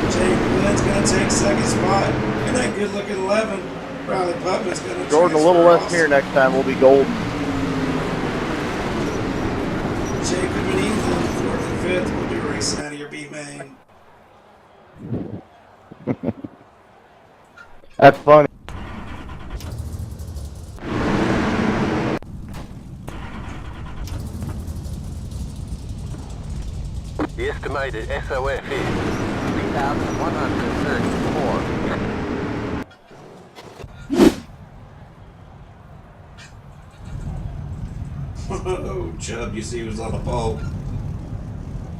Jaden Glenn's going to take second spot. And that good looking 11. Riley Putman's going to Jordan, a little less here next time. We'll be golden. Jacob and Ethan, 4th and 5th, will be racing out of your B main. That's funny. estimated SOF is 3,134. Oh, Chubb, you see who's on the pole.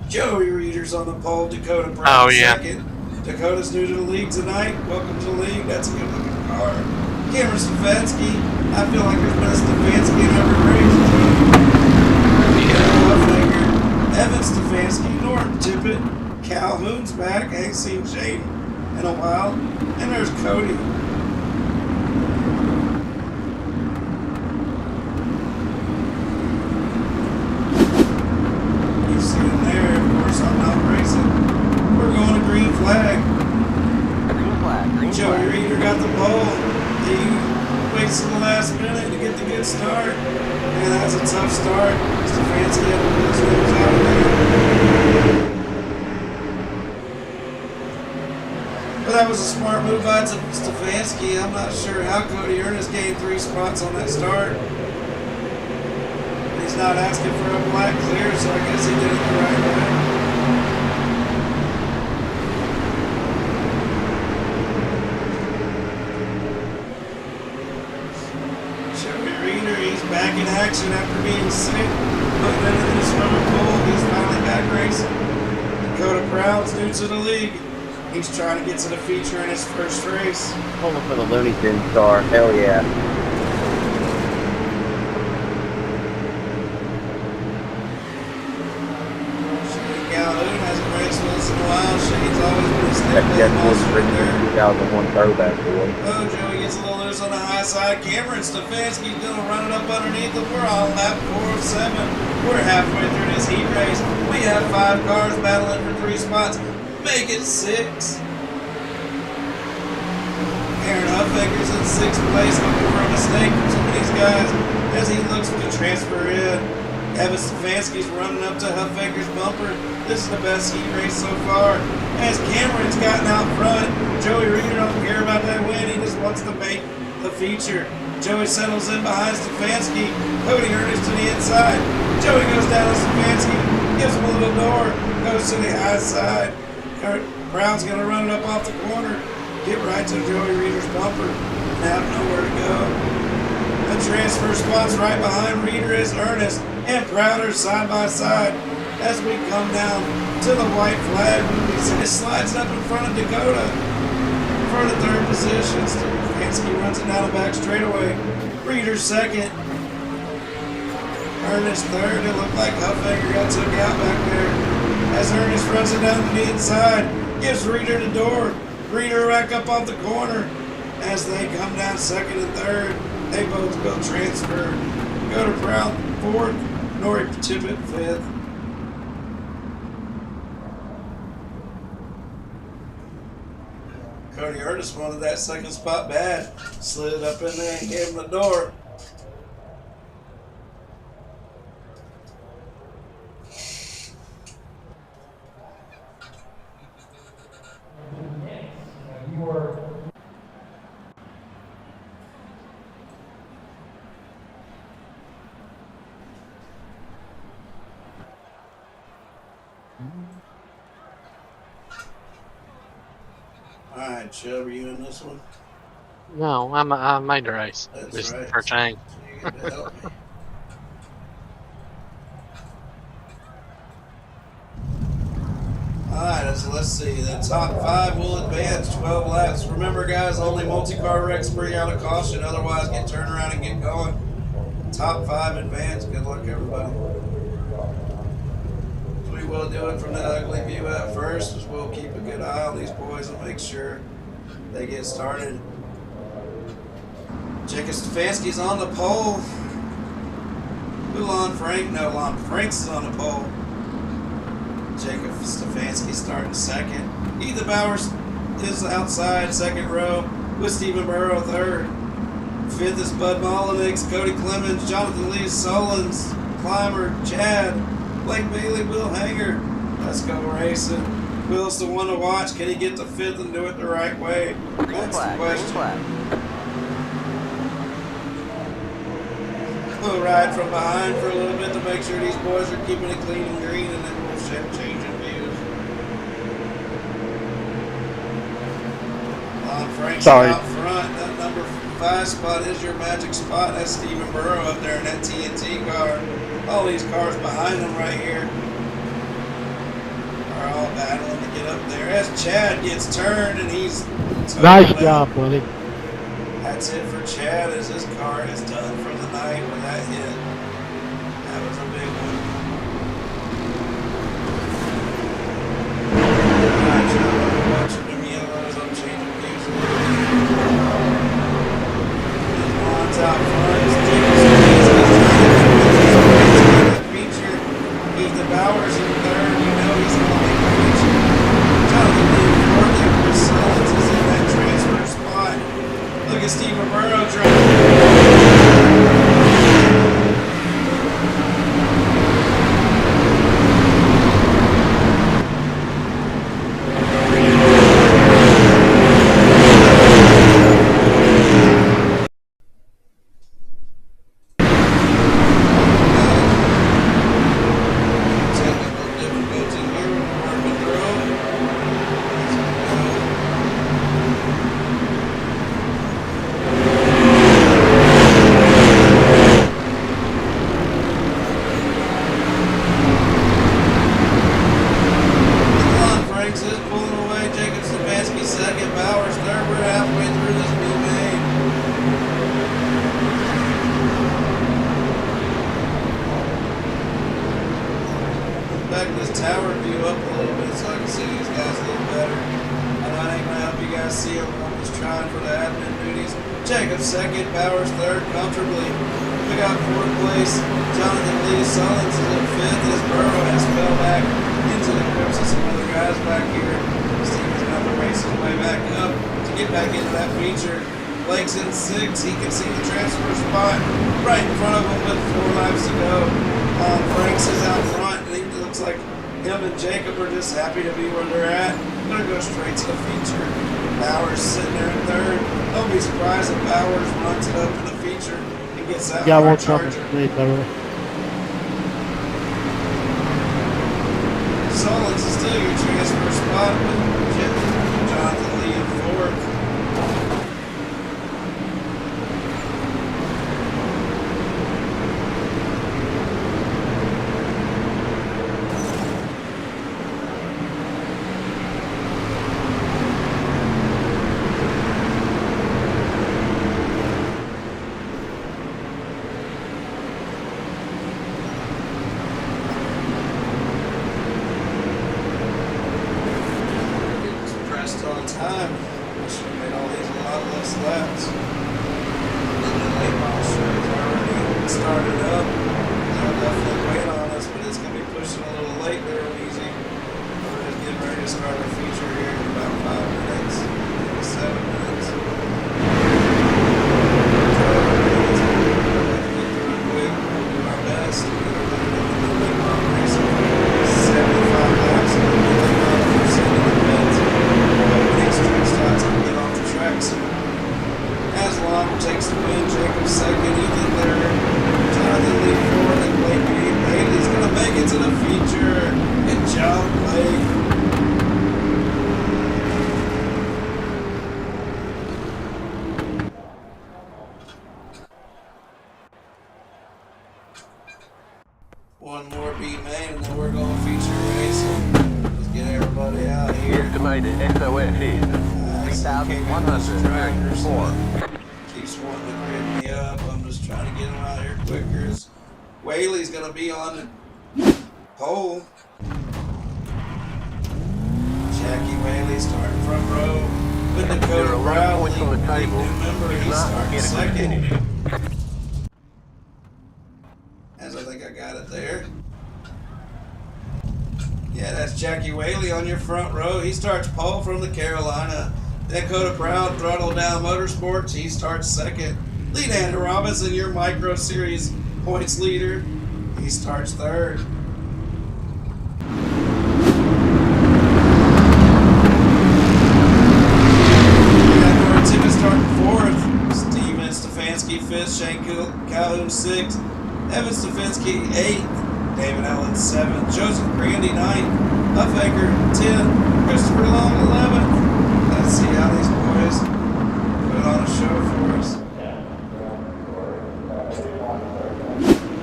Joey Reeder's on the pole. Dakota Brown Oh, yeah. second. Dakota's new to the league tonight. Welcome to the league. That's a good looking car. Cameron Stefanski. I feel like there's been a Stefanski in every race. Evan Stefanski, Norton Tippett, Calhoun's back. I ain't seen Jaden in a while. And there's Cody. You see him there. Of course, I'm not racing. We're going to green flag. Green flag, green Joey flag. Reeder got the pole. He waits to the last minute to get the good start. And that's a tough start. Stefanski had to put his nose out of there. But that was a smart move by Stefanski. I'm not sure how Cody Ernest gained 3 spots on that start. He's not asking for a black clear, so I guess he did it the right way. He's back in action after being sick, putting it in the swimming pool. He's finally back racing. Dakota Brown's new to the league. He's trying to get to the feature in his first race. Pulling for the Looney Tunes car. Hell yeah. Shane Calhoun hasn't raced with us in a while. Shane's always been a step That's down was monster written there. in 2001 throwback boy. Oh, Joey gets a little loose on the high side. Cameron Stefanski's going to run it up underneath him. We're on lap 407. We're halfway through this heat race. We have 5 cars battling for 3 spots. Make it 6. Aaron Huffacker's in 6th place, looking for a mistake from some of these guys as he looks to transfer in. Evan Stefanski's running up to Huffacker's bumper. This is the best heat race so far. As Cameron's gotten out front, Joey Reeder don't care about that win. He just wants to make the feature. Joey settles in behind Stefanski. Cody Ernest to the inside. Joey goes down to Stefanski, gives him a little door, goes to the high side. Brown's going to run it up off the corner, get right to Joey Reeder's bumper, and have nowhere to go. The transfer spot's right behind Reeder is Ernest and Crowder side by side as we come down to the white flag. It slides up in front of Dakota for the 3rd position. Stefanski runs it down the back straightaway. Reeder 2nd. Ernest 3rd. It looked like Huffaker got took out back there. As Ernest runs it down to the inside, gives Reeder the door. Reeder back up off the corner. As they come down 2nd and 3rd, they both go transfer. Go to Brown 4th, Nori Tippett 5th. Cody Ernest wanted that 2nd spot bad. Slid up in there and gave him the door. Alright, Chubb, are you in this one? No, I made the race. That's Just right. for a change. You get to help me. Alright, so let's see. The top 5 will advance 12 laps. Remember, guys, only multi-car wrecks bring out a caution. Otherwise, get turned around and get going. Top 5 advance. Good luck, everybody. We will do it from the ugly view at first. As we'll keep a good eye on these boys and make sure they get started. Jacob Stefanski's on the pole. Lon Franks is on the pole. Jacob Stefanski starting 2nd. Ethan Bowers is outside 2nd row with Stephen Burrow 3rd. 5th is Bud Mollenix, Cody Clemens, Jonathan Lee Solons, Clymer, Chad, Blake Bailey, Will Hanger. Let's go racing. Will's the one to watch. Can he get to 5th and do it the right way? That's the question. We'll ride from behind for a little bit to make sure these boys are keeping it clean and green, and then we'll change in views. Frank's Sorry. out front. That number 5 spot is your magic spot. That's Stephen Burrow up there in that TNT car. All these cars behind him right here are all battling to get up there. As Chad gets turned and he's Nice totally- job, buddy. That's it for Chad as his car is done for the night with that hit. That was a big one. Alright, Chad, I'm watching them yellows. I'm changing views a little bit. On top front is Jacobson. That feature. Ethan Bowers in third. You know he's going to make the feature. Jonathan Lee fourth. And Chris Sullins is in that transfer spot. Look at Stephen Burrow driving. Technical difficulty here. Working through. As we go. Lon Franks is pulling away. Jacob Stefanski second. Bowers third. We're halfway through this new main. Back this tower view up a little bit so I can see these guys a little better. I know I ain't gonna help you guys see them. I'm just trying for the admin duties. Jacob second. Bowers third comfortably. We got fourth place. Jonathan Lee Sullins is in fifth as Burrow has fell back into the grips of some other guys back here. Steven's got to race his way back up to get back into that feature. Blake's in sixth. He can see the transfer spot right in front of him with 4 laps to go. Franks is out front, and he looks like him and Jacob are just happy to be where they're at. Gonna go straight to the feature. Bowers sitting there in third. Don't be surprised if Bowers runs it up to the feature and gets that Yeah, I hard won't come charger. to me, better. Sullins is still your transfer spot, but Jonathan Lee in fourth. Getting pressed on time. I should have made all these a lot less laps. And the late model sure is already started up. They'll definitely wait on us, but it's going to be pushing a little late there, Easy. We're just getting ready to start our feature here in about 5 minutes, maybe 7 minutes. So, we're going to get through it quick. We'll do our best. We're going to get the late model racing 75 laps and then get the model for sending the pits. TNT Street Stocks can get off the track soon. As Long takes the win, Jacob second, Ethan third, Jonathan Lee fourth, and Blake Haley's going to make it to the feature. Good job, Blake. One more B main, and then we're going to feature racing. Let's get everybody out here. Estimated SOS is 3,134. Keeps wanting to grid me up. I'm just trying to get him out here quicker. Whaley's going to be on the pole. Jackie Whaley starting front row. With Dakota Brown, points on the table. Remember, It's he's not starting get a good second. finish. As I think I got it there. Yeah, that's Jackie Whaley on your front row. He starts pole from the Carolina. Dakota Brown, Throttle Down Motorsports. He starts second. Lead Andrew Robinson, your Micro Series points leader. He starts third. Tim is starting fourth. Steven Stefanski fifth. Shane Calhoun sixth. Evan Stefanski eighth. David Allen seventh. Joseph Grandy ninth. Huffaker 10th. Christopher Long 11th. That's see how these boys put on a show for us.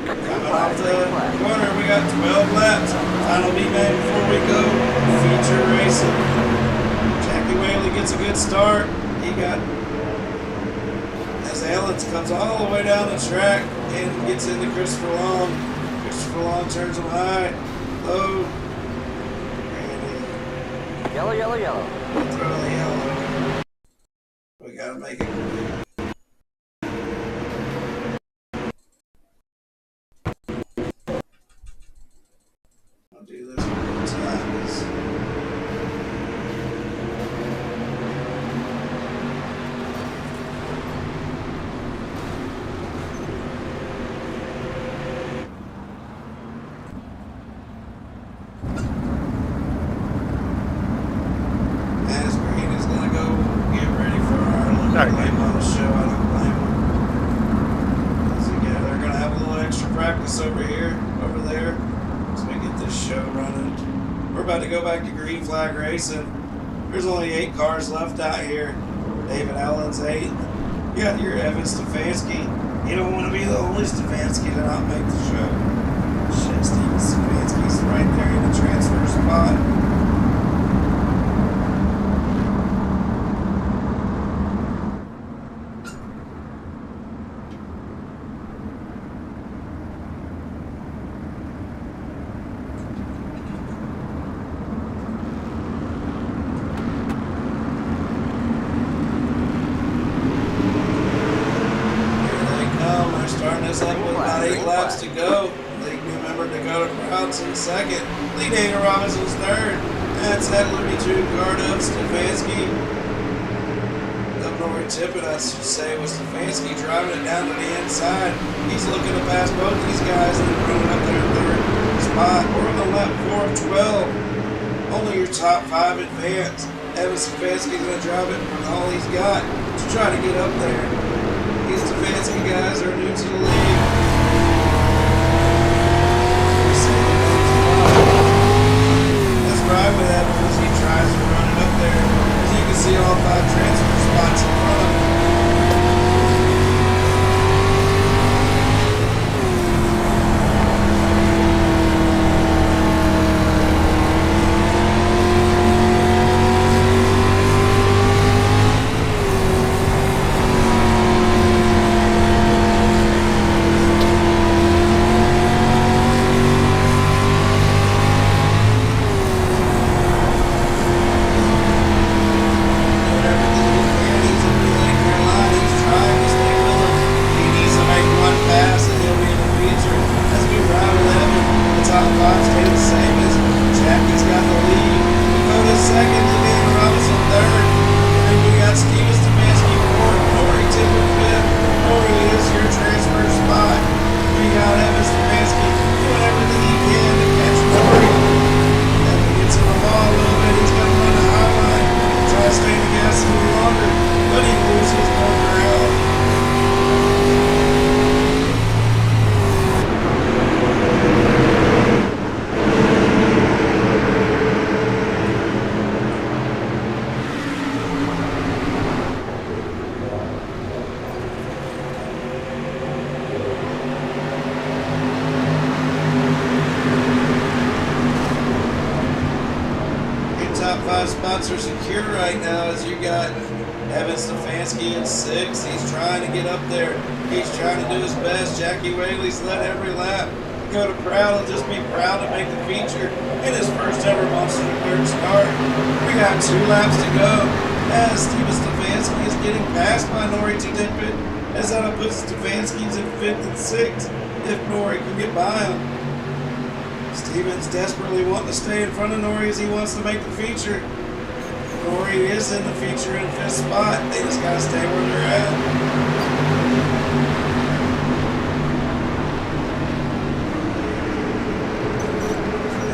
Coming off the corner, we got 12 laps. Final B-man before we go. Feature racing. Jackie Whaley gets a good start. He got, as Ellens comes all the way down the track and gets into Christopher Long. Christopher Long turns him high, low. Yellow, yellow, yellow. Throw the yellow. We gotta make it quick. I'll do this one more time. As Green is gonna go get ready for our little game on the show. I don't blame him. So yeah, they're gonna have a little extra practice over there, as we get this show running. We're about to go back to green flag racing. There's only 8 cars left out here. David Allen's 8th. You got your Evan Stefanski. You don't want to be the only Stefanski to not make the show. Shit, Steven Stefanski's right there in the transfer spot. To go. League new member Dakota Krauts in second. Lee Dana Robinson's third. That's that Looney Tune guard of Stefanski. Up Tippett, I should say, was Stefanski driving it down to the inside. He's looking to pass both these guys and running up there in third spot. We're on the lap 4 of 12. Only your top 5 advance. Evan Stefanski's going to drive it with all he's got to try to get up there. These Stefanski guys are new to the league. Ride with Evan as he tries to run it up there. As you can see, all 5 transfer spots in front of him. Spots are secure right now as you got Evan Stefanski in 6th. He's trying to get up there. He's trying to do his best. Jackie Whaley's led every lap. Go to Proud. He'll just be proud to make the feature in his first ever Monster third start. We got 2 laps to go as Steven Stefanski is getting passed by Nori Tippett. As that puts Stefanski's in 5th and 6th if Nori can get by him. Steven's desperately wanting to stay in front of Nori as he wants to make the feature. Nori is in the feature in 5th spot. They just got to stay where they're at.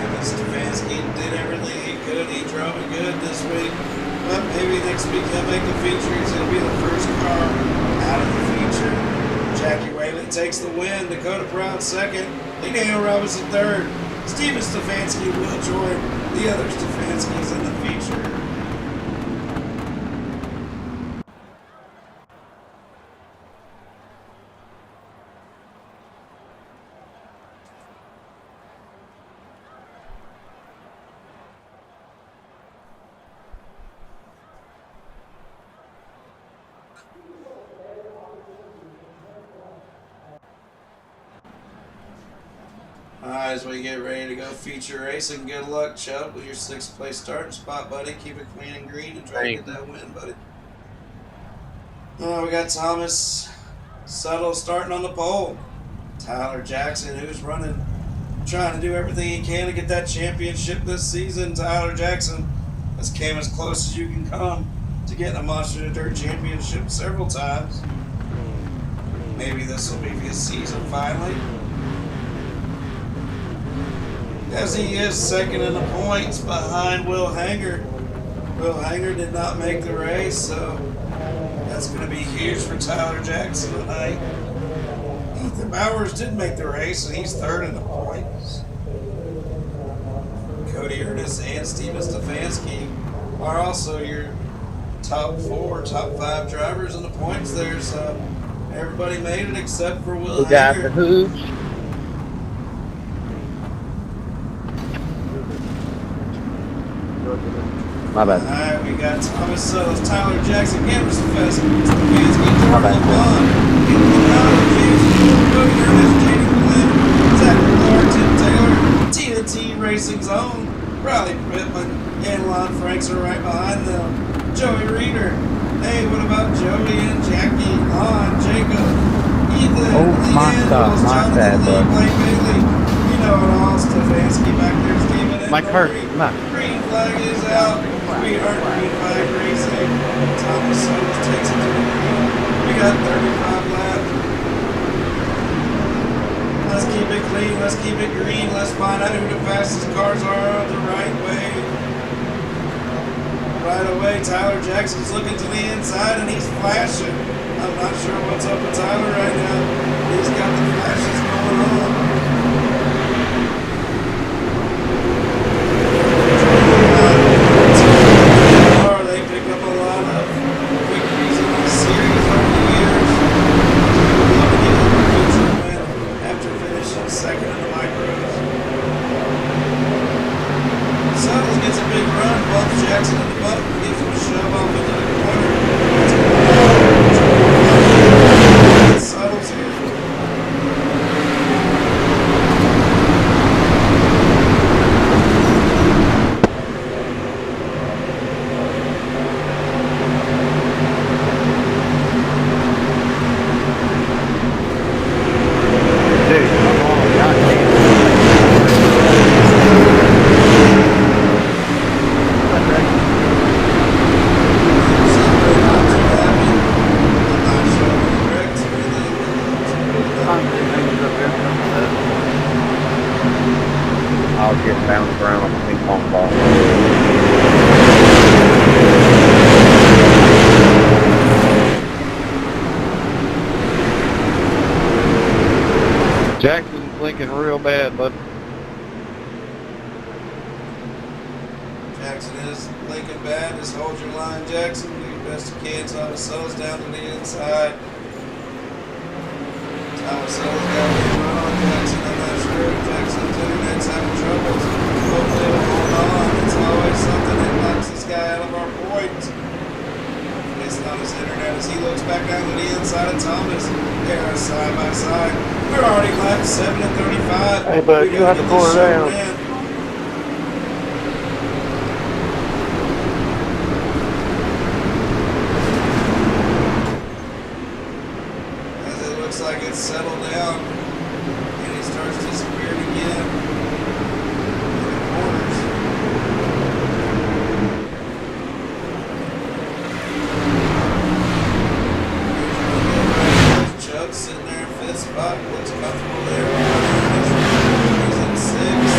Evan Stefanski did everything he could. He drove it good this week. But maybe next week he'll make the feature. He's going to be the first car out of the feature. Jackie Whaley takes the win. Dakota Brown 2nd. Lee Daniel Robinson 3rd. Steven Stefanski will join the other Stefanskis in the feature. Alright, as we get ready to go feature racing, good luck, Chubb, with your 6th place starting spot, buddy. Keep it clean and green and try to get that win, buddy. We got Thomas Settle starting on the pole. Tyler Jackson, who's running, trying to do everything he can to get that championship this season. Tyler Jackson has came as close as you can come to getting a Monster Dirt championship several times. Maybe this will be his season finally. As he is second in the points behind Will Hanger. Will Hanger did not make the race, so that's going to be huge for Tyler Jackson tonight. Ethan Bowers did make the race, and he's third in the points. Cody Ernest and Steven Stefanski are also your top 4, top 5 drivers in the points there, so everybody made it except for Will Who got the Hanger. hooch? My bad. Alright, we got Thomas Suttles, Tyler Jackson, Cameron Stefanski, Jordan LeBon, Ethan Bowers, James Cody Ernest, J.D. Glenn, Zach Clark, Tim Taylor, TNT Racing Zone, Riley Pittman, and Lon Franks are right behind them. Joey Reeder. Hey, what about Joey and Jackie, Lon, Jacob, Ethan, Leanne, Jonathan Lee, Blake Bailey. You know it all. Stefanski back there, Steven and Mike Hurt, Corey. come on. Green flag is out. We are green flag racing. Thomas Suttles takes it to the green. We got 35 left. Let's keep it clean. Let's keep it green. Let's find out who the fastest cars are on the right way. Right away, Tyler Jackson's looking to the inside and he's flashing. I'm not sure what's up with Tyler right now. He's got the flashes going on. They pick up a lot of victories in this series over the years. Love to get a defensive win after finishing second in the micros. Suttles gets a big run, bumps Jackson in the butt, gives him a shove off into the corner. That's Suttles here. I'll get bounced around like a ping pong ball. Jackson's blinking real bad, but Jackson is blinking bad. Just hold your line, Jackson. Do your best you can. Thomas Suttles down to the inside. Thomas Suttles got a run on Jackson. I'm not sure if Jackson's internet's having troubles. Hopefully it'll hold on. It's always something that knocks this guy out of our points. It's not his internet as he looks back down to the inside of Thomas. They're side by side. We're already left 7 and 35. Hey, bud, you have to pull her down. As it looks like it's settled down, and he starts disappearing again in the corners. Chubb's sitting there in 5th spot, looks comfortable there. He's in 6th.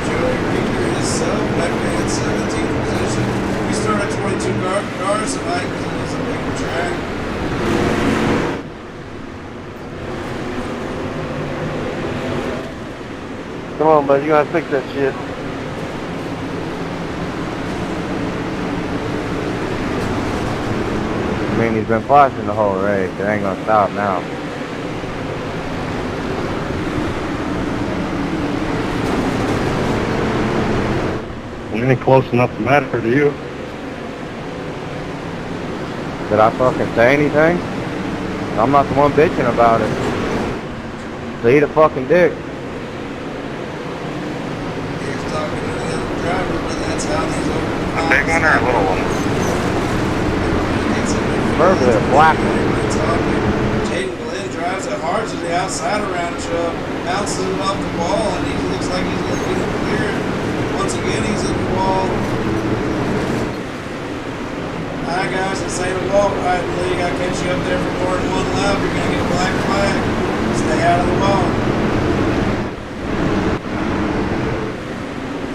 Joey Reeder is back there in 17th position. We started 22 cars tonight because it was a big track. Come on, bud, you gotta fix that shit. I mean, he's been flashing the whole race. It ain't gonna stop now. it ain't close enough to matter to you. Did I fucking say anything? I'm not the one bitching about it. So eat a fucking dick. He's talking to the other driver, but that's how these open A big one or a little one? Preferably a black one. Jaden Glenn drives it hard to the outside around Chubb, bounces it off the wall, and he looks like he's going to get it cleared. Once again, he's in the wall. Hi guys, this ain't a wall riding league. I catch you up there for more than one lap, you're going to get a black flag. Stay out of the wall.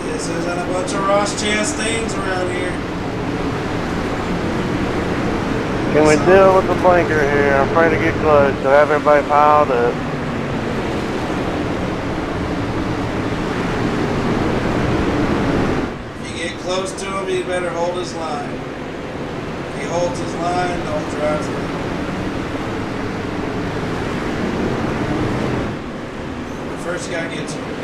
This isn't a bunch of Ross Chastains around here. Can we deal with the blinker here? I'm afraid to get close, so have everybody piled up. If you get close to him, you better hold his line. If he holds his line, don't drive through. But first, you gotta get to him.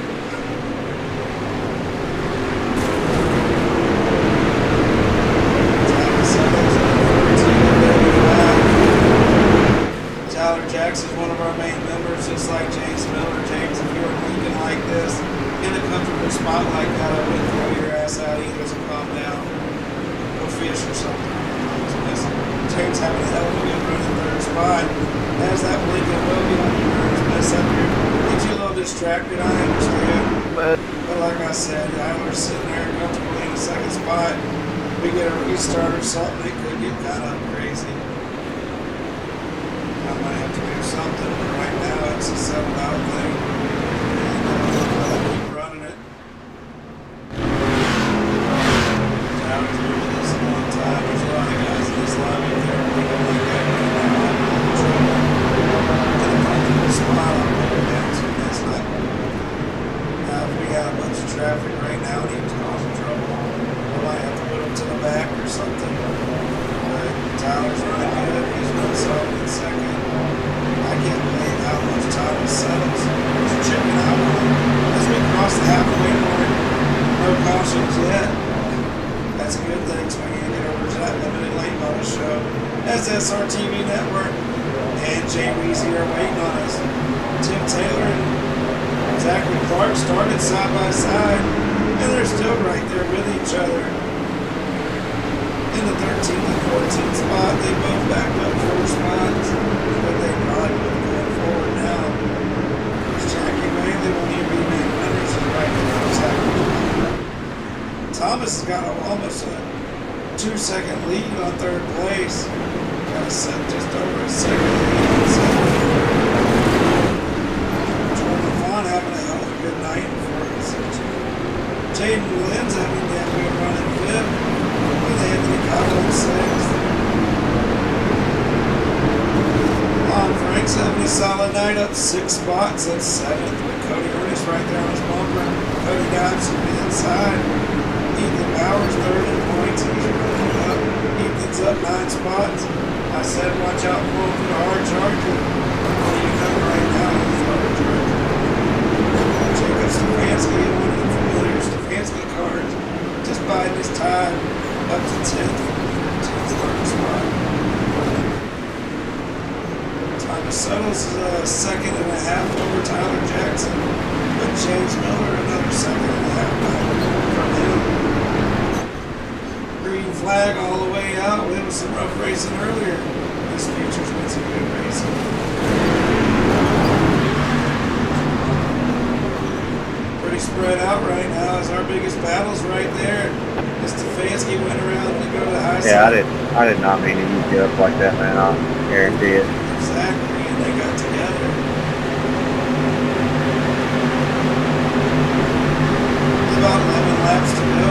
Tyler Jackson's one of our main members, just like James Miller. James, if you were leaking like this, in a comfortable spot like that, I wouldn't throw your ass out either, so calm down. Go fish or something. James having a hell of a good run in third spot. As that blinking will get on your nerves, mess up here. Get you a little distracted, I understand. But like I said, Tyler's sitting there comfortably in the second spot. We get a restart or something, it could get kind of crazy. I might have to do something, but right now it's a settled out thing. And I'll keep running it. Tyler's been with us a long time. There's a lot of guys in this lobby there. We don't like that right now. I'm in trouble. In a comfortable spot, I'm going down, so that's not. Now, if we got a bunch of traffic right now and he was causing trouble, I might have to put him to the back or something. But Tyler's running good. He's run solid in second. I can't believe how much Tyler settles. Just checking out on him. As we cross the halfway mark, no cautions yet. That's a good thing, so we can get over to that limited late model show. SSRTV Network and Jay Weezy are waiting on us. Tim Taylor and Zachary Clark started side by side, and they're still right there with each other. In the 13th and 14th spot, they both backed up 4 spots, but they probably both going forward now. There's Jackie Bailey, one of your B-Man winners, is right there. Thomas has got almost a 2-second lead on third place. Got a set just over a second lead. Jordan Vaughn having a hell of a good night for us. Jaden Lynn's having that good run in fifth. With Anthony Cottle in sixth. Lon Frank's having a solid night, up 6 spots at 7th with Cody Ernest right there on his bumper. Cody Dobbs from the inside. Ethan Bowers third in points. He's running up. Ethan's up 9 spots. I said watch out for him for the hard charger. What do you know right now? He's the hard charger. Jacob Stefanski, one of the familiar Stefanski cars, just biding his time. Up to 10th, 15th third spot. Thomas Settles is a 2.5 over Tyler Jackson, but James Miller another 2.5 from him. Green flag all the way out. It was some rough racing earlier. This future's been some good racing. Pretty spread out right now. As our biggest battle's right there. Stefanski went around to go to the high side. I did not mean to use you up like that, man. I'll guarantee it. Exactly, and they got together. About 11 laps to go.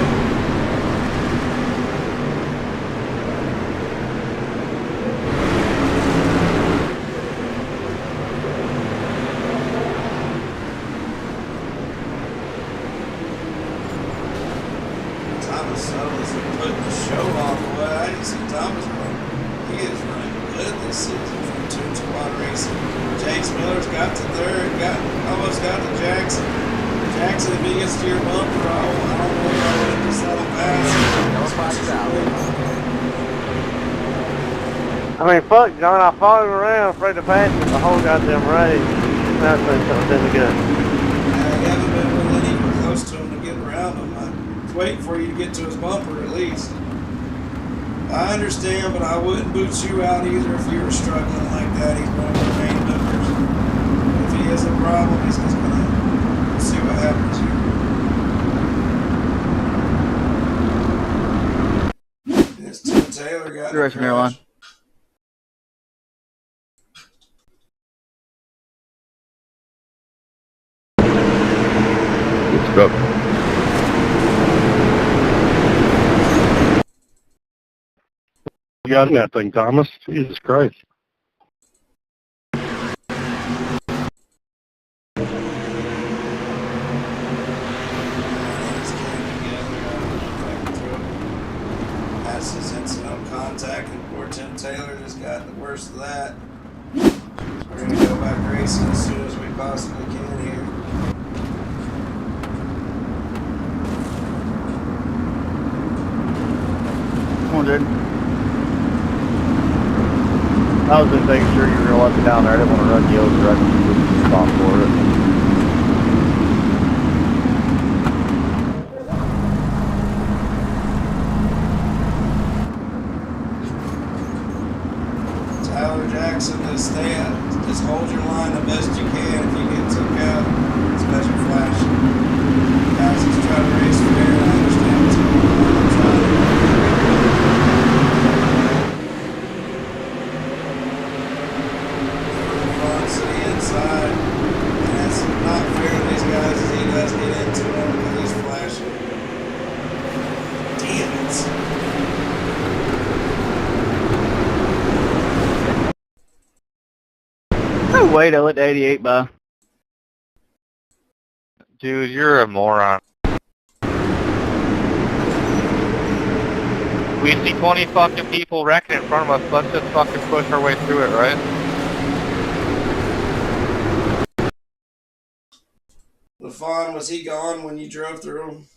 Thomas Settles is putting the show on. Boy, I didn't see Thomas run. He is running good this season from 2-squad racing. James Miller's got to third, almost got to Jackson. Jackson, if he gets to your bumper, I don't know if I would have just let him pass. I I mean, fuck, John, I followed him around, afraid to pass him the whole goddamn race. Now something good. I haven't been really even close to him to get around him. I was waiting for you to get to his bumper at least. I understand, but I wouldn't boot you out either if you were struggling like that. He's one of our main members. If he has a problem, he's just gonna see what happens here. This Tim Taylor got in a Direction airline. crash. Go. You got in that thing, Thomas. Jesus Christ. That's his incidental contact, and poor Tim Taylor just got the worst of that. We're going to go back racing as soon as we possibly can here. Come on, dude. I was just making sure you were going to let me down there. I didn't want to run you over. I just stop for it. Tyler Jackson, just hold your line the best you can if you get took out. Special flash. Guys, just try to race fair. I understand what's going on. I'm trying to the inside. And that's not fair to these guys as he does get into them because he's flashing. Damn it. No way to let the 88 by. Dude, you're a moron. We see 20 fucking people wrecking in front of us. Let's just fucking push our way through it, right? LaFawn, was he gone when you drove through him?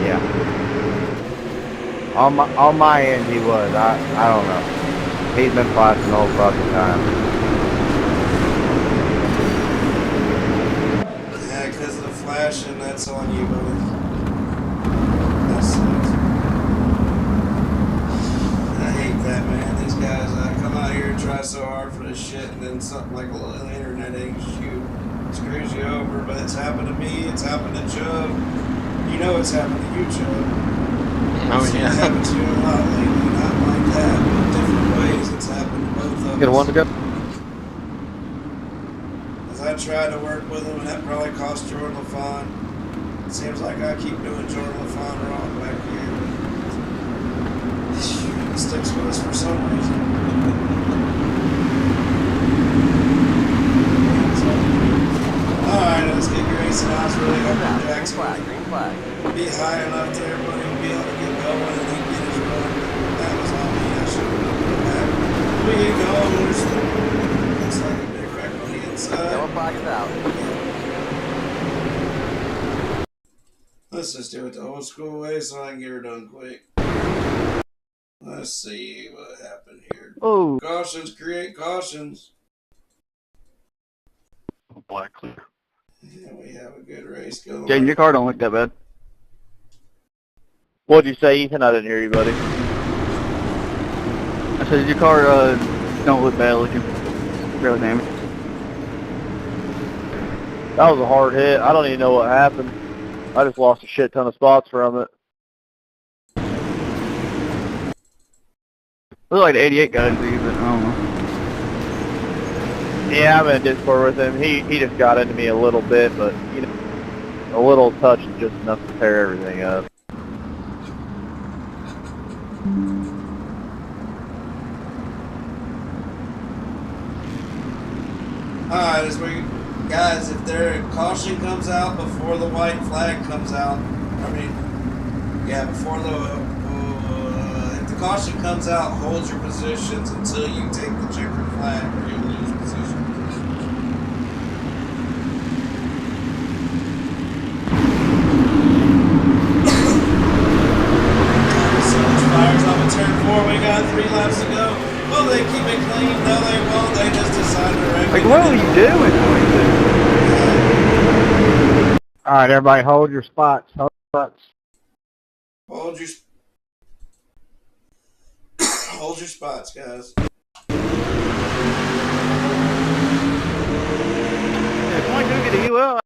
Yeah. On my end, he was. I don't know. He's been flashing the whole fucking time. Yeah, because of the flashing, that's on you, buddy. That sucks. I hate that, man. These guys come out here and try so hard for this shit, and then something like a little internet issue screws you over. But it's happened to me. It's happened to Chubb. You know it's happened to you, Chubb. Oh, yeah. It's happened to you a lot lately. Not like that, but different ways. It's happened to both of us. Get a one to go. As I tried to work with him, and that probably cost Jordan LaFawn. It seems like I keep doing Jordan LaFawn wrong back here. But it sticks with us for some reason. Alright, let's get Grayson. I was really hoping Jackson would be high enough there, but he'll be able to get going and then get his run. That was on me. I should have done that. We get going. Looks like a big wreck on the inside. Yellow flag is out. Let's just do it the old school way so I can get her done quick. Let's see what happened here. Oh. Cautions, create cautions. Black clear. Yeah, we have a good race going. Jaden, your car don't look that bad. What'd you say, Ethan? I didn't hear you, buddy. I said your car don't look bad looking. Barely damaged. That was a hard hit. I don't even know what happened. I just lost a shit ton of spots from it. Looked like the 88 guy to you, but I don't know. Yeah, I'm in Discord with him. He just got into me a little bit, but you know, a little touch is just enough to tear everything up. Alright, as we guys, if their caution comes out before the white flag comes out, before if the caution comes out, hold your positions until you take the checkered flag, or you'll lose position. So much fires off of turn 4. We got doing, 22? All right, everybody, hold your spots. Hold your spots. Hold your spots, guys. If 22 get a UL.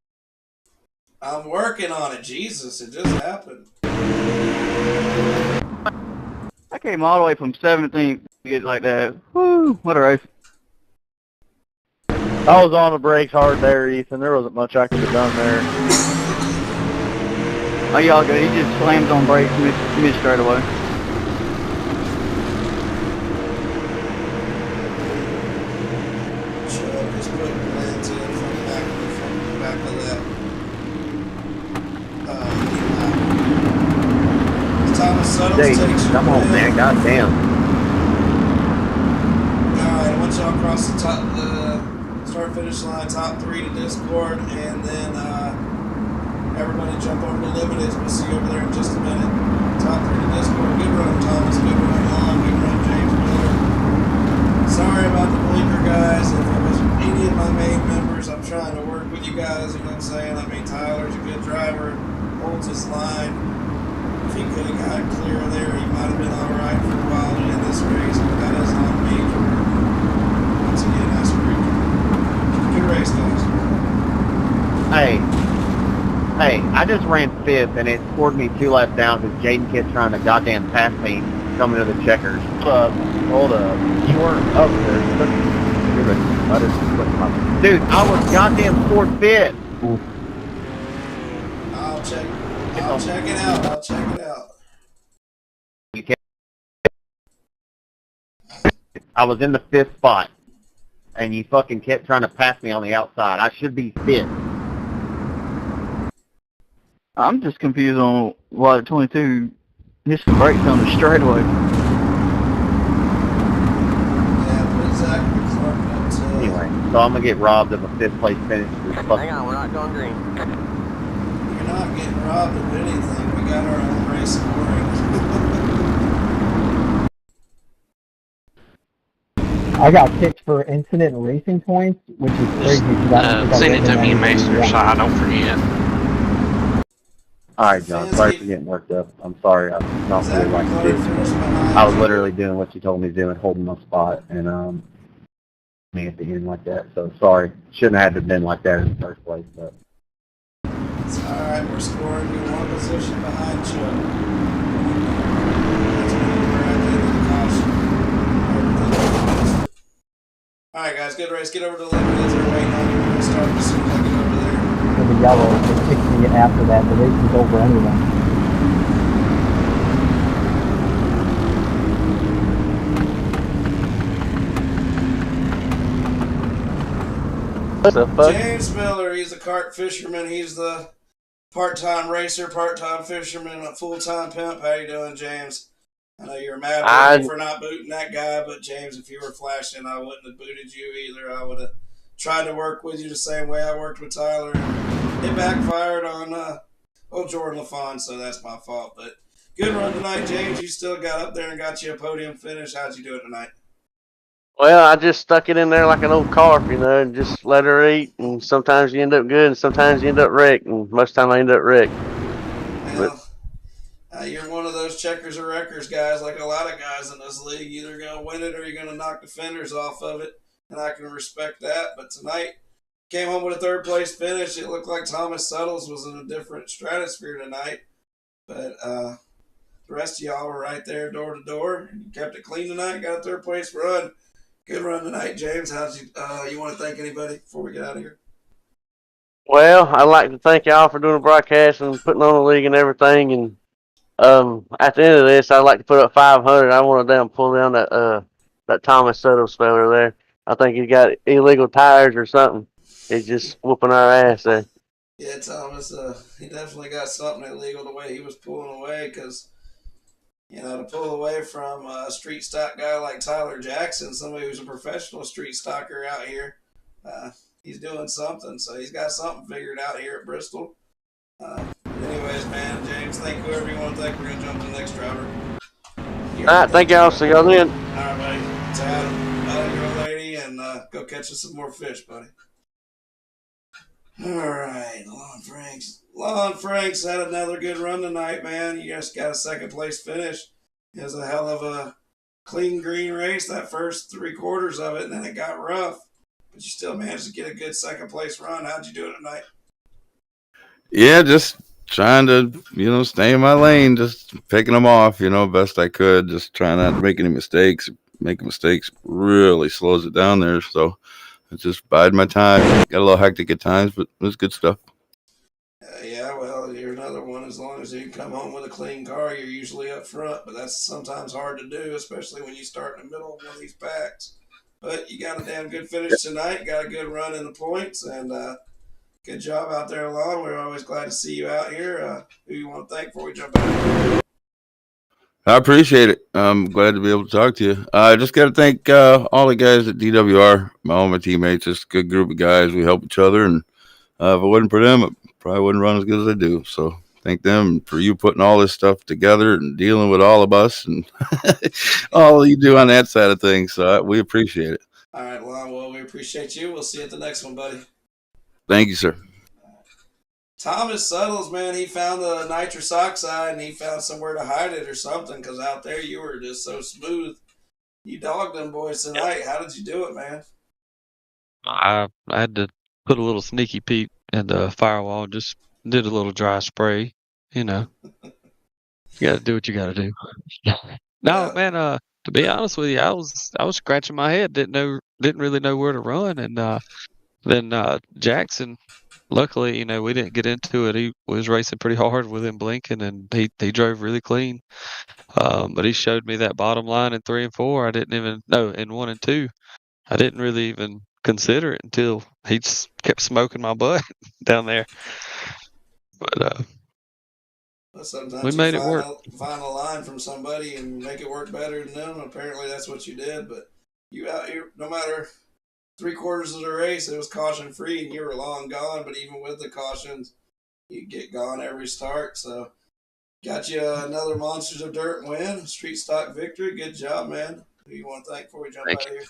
I'm working on it. Jesus, it just happened. I came all the way from 17th to get like that. Woo, what a race. I was on the brakes hard there, Ethan. There wasn't much I could have done there. Oh, y'all good. He just slams on brakes mid straight away. Just put plans in from the back of that. Thomas Suttles takes your come on, man. Goddamn. Alright, once y'all cross the start-finish line, top 3 to Discord, and then everybody jump over to Limited. We'll see you over there in just a minute. Top 3 to Discord. Good run, Thomas. Good run, Lon. Good run, James Miller. Sorry about the blinker, guys. If it was any of my main members, I'm trying to work with you guys, you know what I'm saying? I mean, Tyler's a good driver, holds his line. If he could have got clear there, he might have been alright for a while in this race, but that is on me. Once again, I screwed. Good race, guys. Hey, I just ran 5th, and it scored me 2 laps down because Jaden kept trying to goddamn pass me coming to the checkers. Hold up. You weren't up there. Dude, I was goddamn scored 5th. I'll check it out. I'll check it out. I was in the 5th spot, and you fucking kept trying to pass me on the outside. I should be 5th. I'm just confused on why the 22 hits the brakes on the straightaway. Yeah, but exactly. Anyway, so I'm gonna get robbed of a 5th place finish. Hang on, we're not going green. You're not getting robbed of anything. We got our own race scoring. I got kicked for incident racing points, which is crazy. Send it to me, Maester, so I don't forget. Alright, John, sorry for getting worked up. I'm sorry, I'm not really like this. I was literally doing what you told me to do and holding my spot, and me at the end like that, so sorry. Shouldn't have had to have been like that in the first place, but... It's alright, we're scoring. You're 1 position behind Chuck. That's when you were at the end of the caution. Alright, guys, good race. Get over to the limit. They're waiting on you. We're going to start as soon as I get over there. For the yellow, it kicked me after that. The race was over anyway. What the fuck? James Miller, he's a cart fisherman. He's the part-time racer, part-time fisherman, a full-time pimp. How you doing, James? I know you're mad at me for not booting that guy, but James, if you were flashing, I wouldn't have booted you either. I would have tried to work with you the same way I worked with Tyler. It backfired on Jordan LaFon, so that's my fault. But good run tonight, James. You still got up there and got you a podium finish. How'd you do it tonight? Well, I just stuck it in there like an old carp, and just let her eat. And sometimes you end up good, and sometimes you end up wrecked. And most of the time I end up wrecked. Well, you're one of those checkers or wreckers guys, like a lot of guys in this league. You're either going to win it or you're going to knock the fenders off of it, and I can respect that. But tonight, came home with a third-place finish. It looked like Thomas Suttles was in a different stratosphere tonight. But the rest of y'all were right there door to door. You kept it clean tonight, got a third-place run. Good run tonight, James. How'd you want to thank anybody before we get out of here? Well, I'd like to thank y'all for doing the broadcast and putting on the league and everything. And at the end of this, I'd like to put up 500. I want to damn pull down that Thomas Suttles speller there. I think he got illegal tires or something. He's just whooping our ass there. Yeah, Thomas, he definitely got something illegal the way he was pulling away, because, to pull away from a street stock guy like Tyler Jackson, somebody who's a professional street stocker out here, he's doing something. So he's got something figured out here at Bristol. Anyways, man, James, thank whoever you want to thank. We're going to jump to the next driver. All right, thank y'all. See y'all then. All right, buddy. It's Adam, your old lady, and go catch us some more fish, buddy. All right, Lon Franks had another good run tonight, man. You just got a second place finish. It was a hell of a clean green race that first 3/4 of it, and then it got rough. But you still managed to get a good second place run. How'd you do it tonight? Yeah, just trying to, stay in my lane, just picking them off, best I could, just trying not to make any mistakes. Making mistakes really slows it down there, so I just bide my time. Got a little hectic at times, but it was good stuff. Yeah, well, you're another one. As long as you come home with a clean car, you're usually up front, but that's sometimes hard to do, especially when you start in the middle of one of these packs. But you got a damn good finish tonight, got a good run in the points, and good job out there, Lon. We're always glad to see you out here. Who you want to thank before we jump out? I appreciate it. I'm glad to be able to talk to you. I just got to thank all the guys at DWR, all my teammates. Just a good group of guys. We help each other, and if it wasn't for them, I probably wouldn't run as good as I do. So thank them for you putting all this stuff together and dealing with all of us and all you do on that side of things. So we appreciate it. All right, Lon. Well, we appreciate you. We'll see you at the next one, buddy. Thank you, sir. Thomas Suttles, man, he found the nitrous oxide and he found somewhere to hide it or something, because out there you were just so smooth. You dogged them boys tonight. How did you do it, man? I had to put a little sneaky peek in the firewall, just did a little dry spray, You got to do what you got to do. No, man, to be honest with you, I was scratching my head, didn't really know where to run, and then Jackson, luckily, we didn't get into it. He was racing pretty hard with him blinking, and he drove really clean. But he showed me that bottom line in 3 and 4. I didn't even know in 1 and 2. I didn't really even consider it until he just kept smoking my butt down there. But sometimes we made it work. Find a line from somebody and make it work better than them. Apparently, that's what you did. But you out here, no matter 3/4 of the race, it was caution free, and you were long gone. But even with the cautions, you get gone every start. So, got you another Monsters of Dirt win, Street Stock victory. Good job, man. Who do you want to thank before we jump out of here?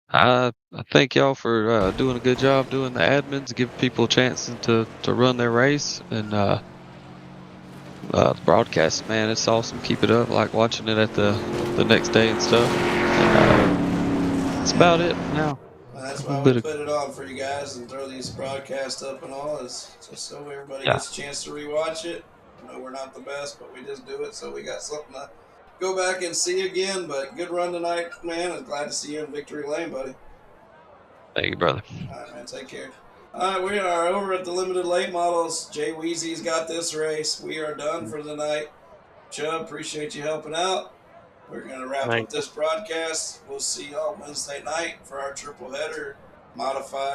I thank y'all for doing a good job doing the admins, give people a chance to run their race, and the broadcast, man, it's awesome. Keep it up. Like watching it at the next day and stuff. And, that's about it now. Well, that's why we put it on for you guys and throw these broadcasts up and all. Is just so everybody gets a chance to rewatch it. I know we're not the best, but we just do it so we got something to go back and see again. But good run tonight, man. I'm glad to see you in victory lane, buddy. Thank you, brother. All right, man. Take care. All right, we are over at the Limited Late Models. Jay Weezy's got this race. We are done for the night. Chubb, appreciate you helping out. We're going to wrap up this broadcast. We'll see y'all Wednesday night for our triple header modified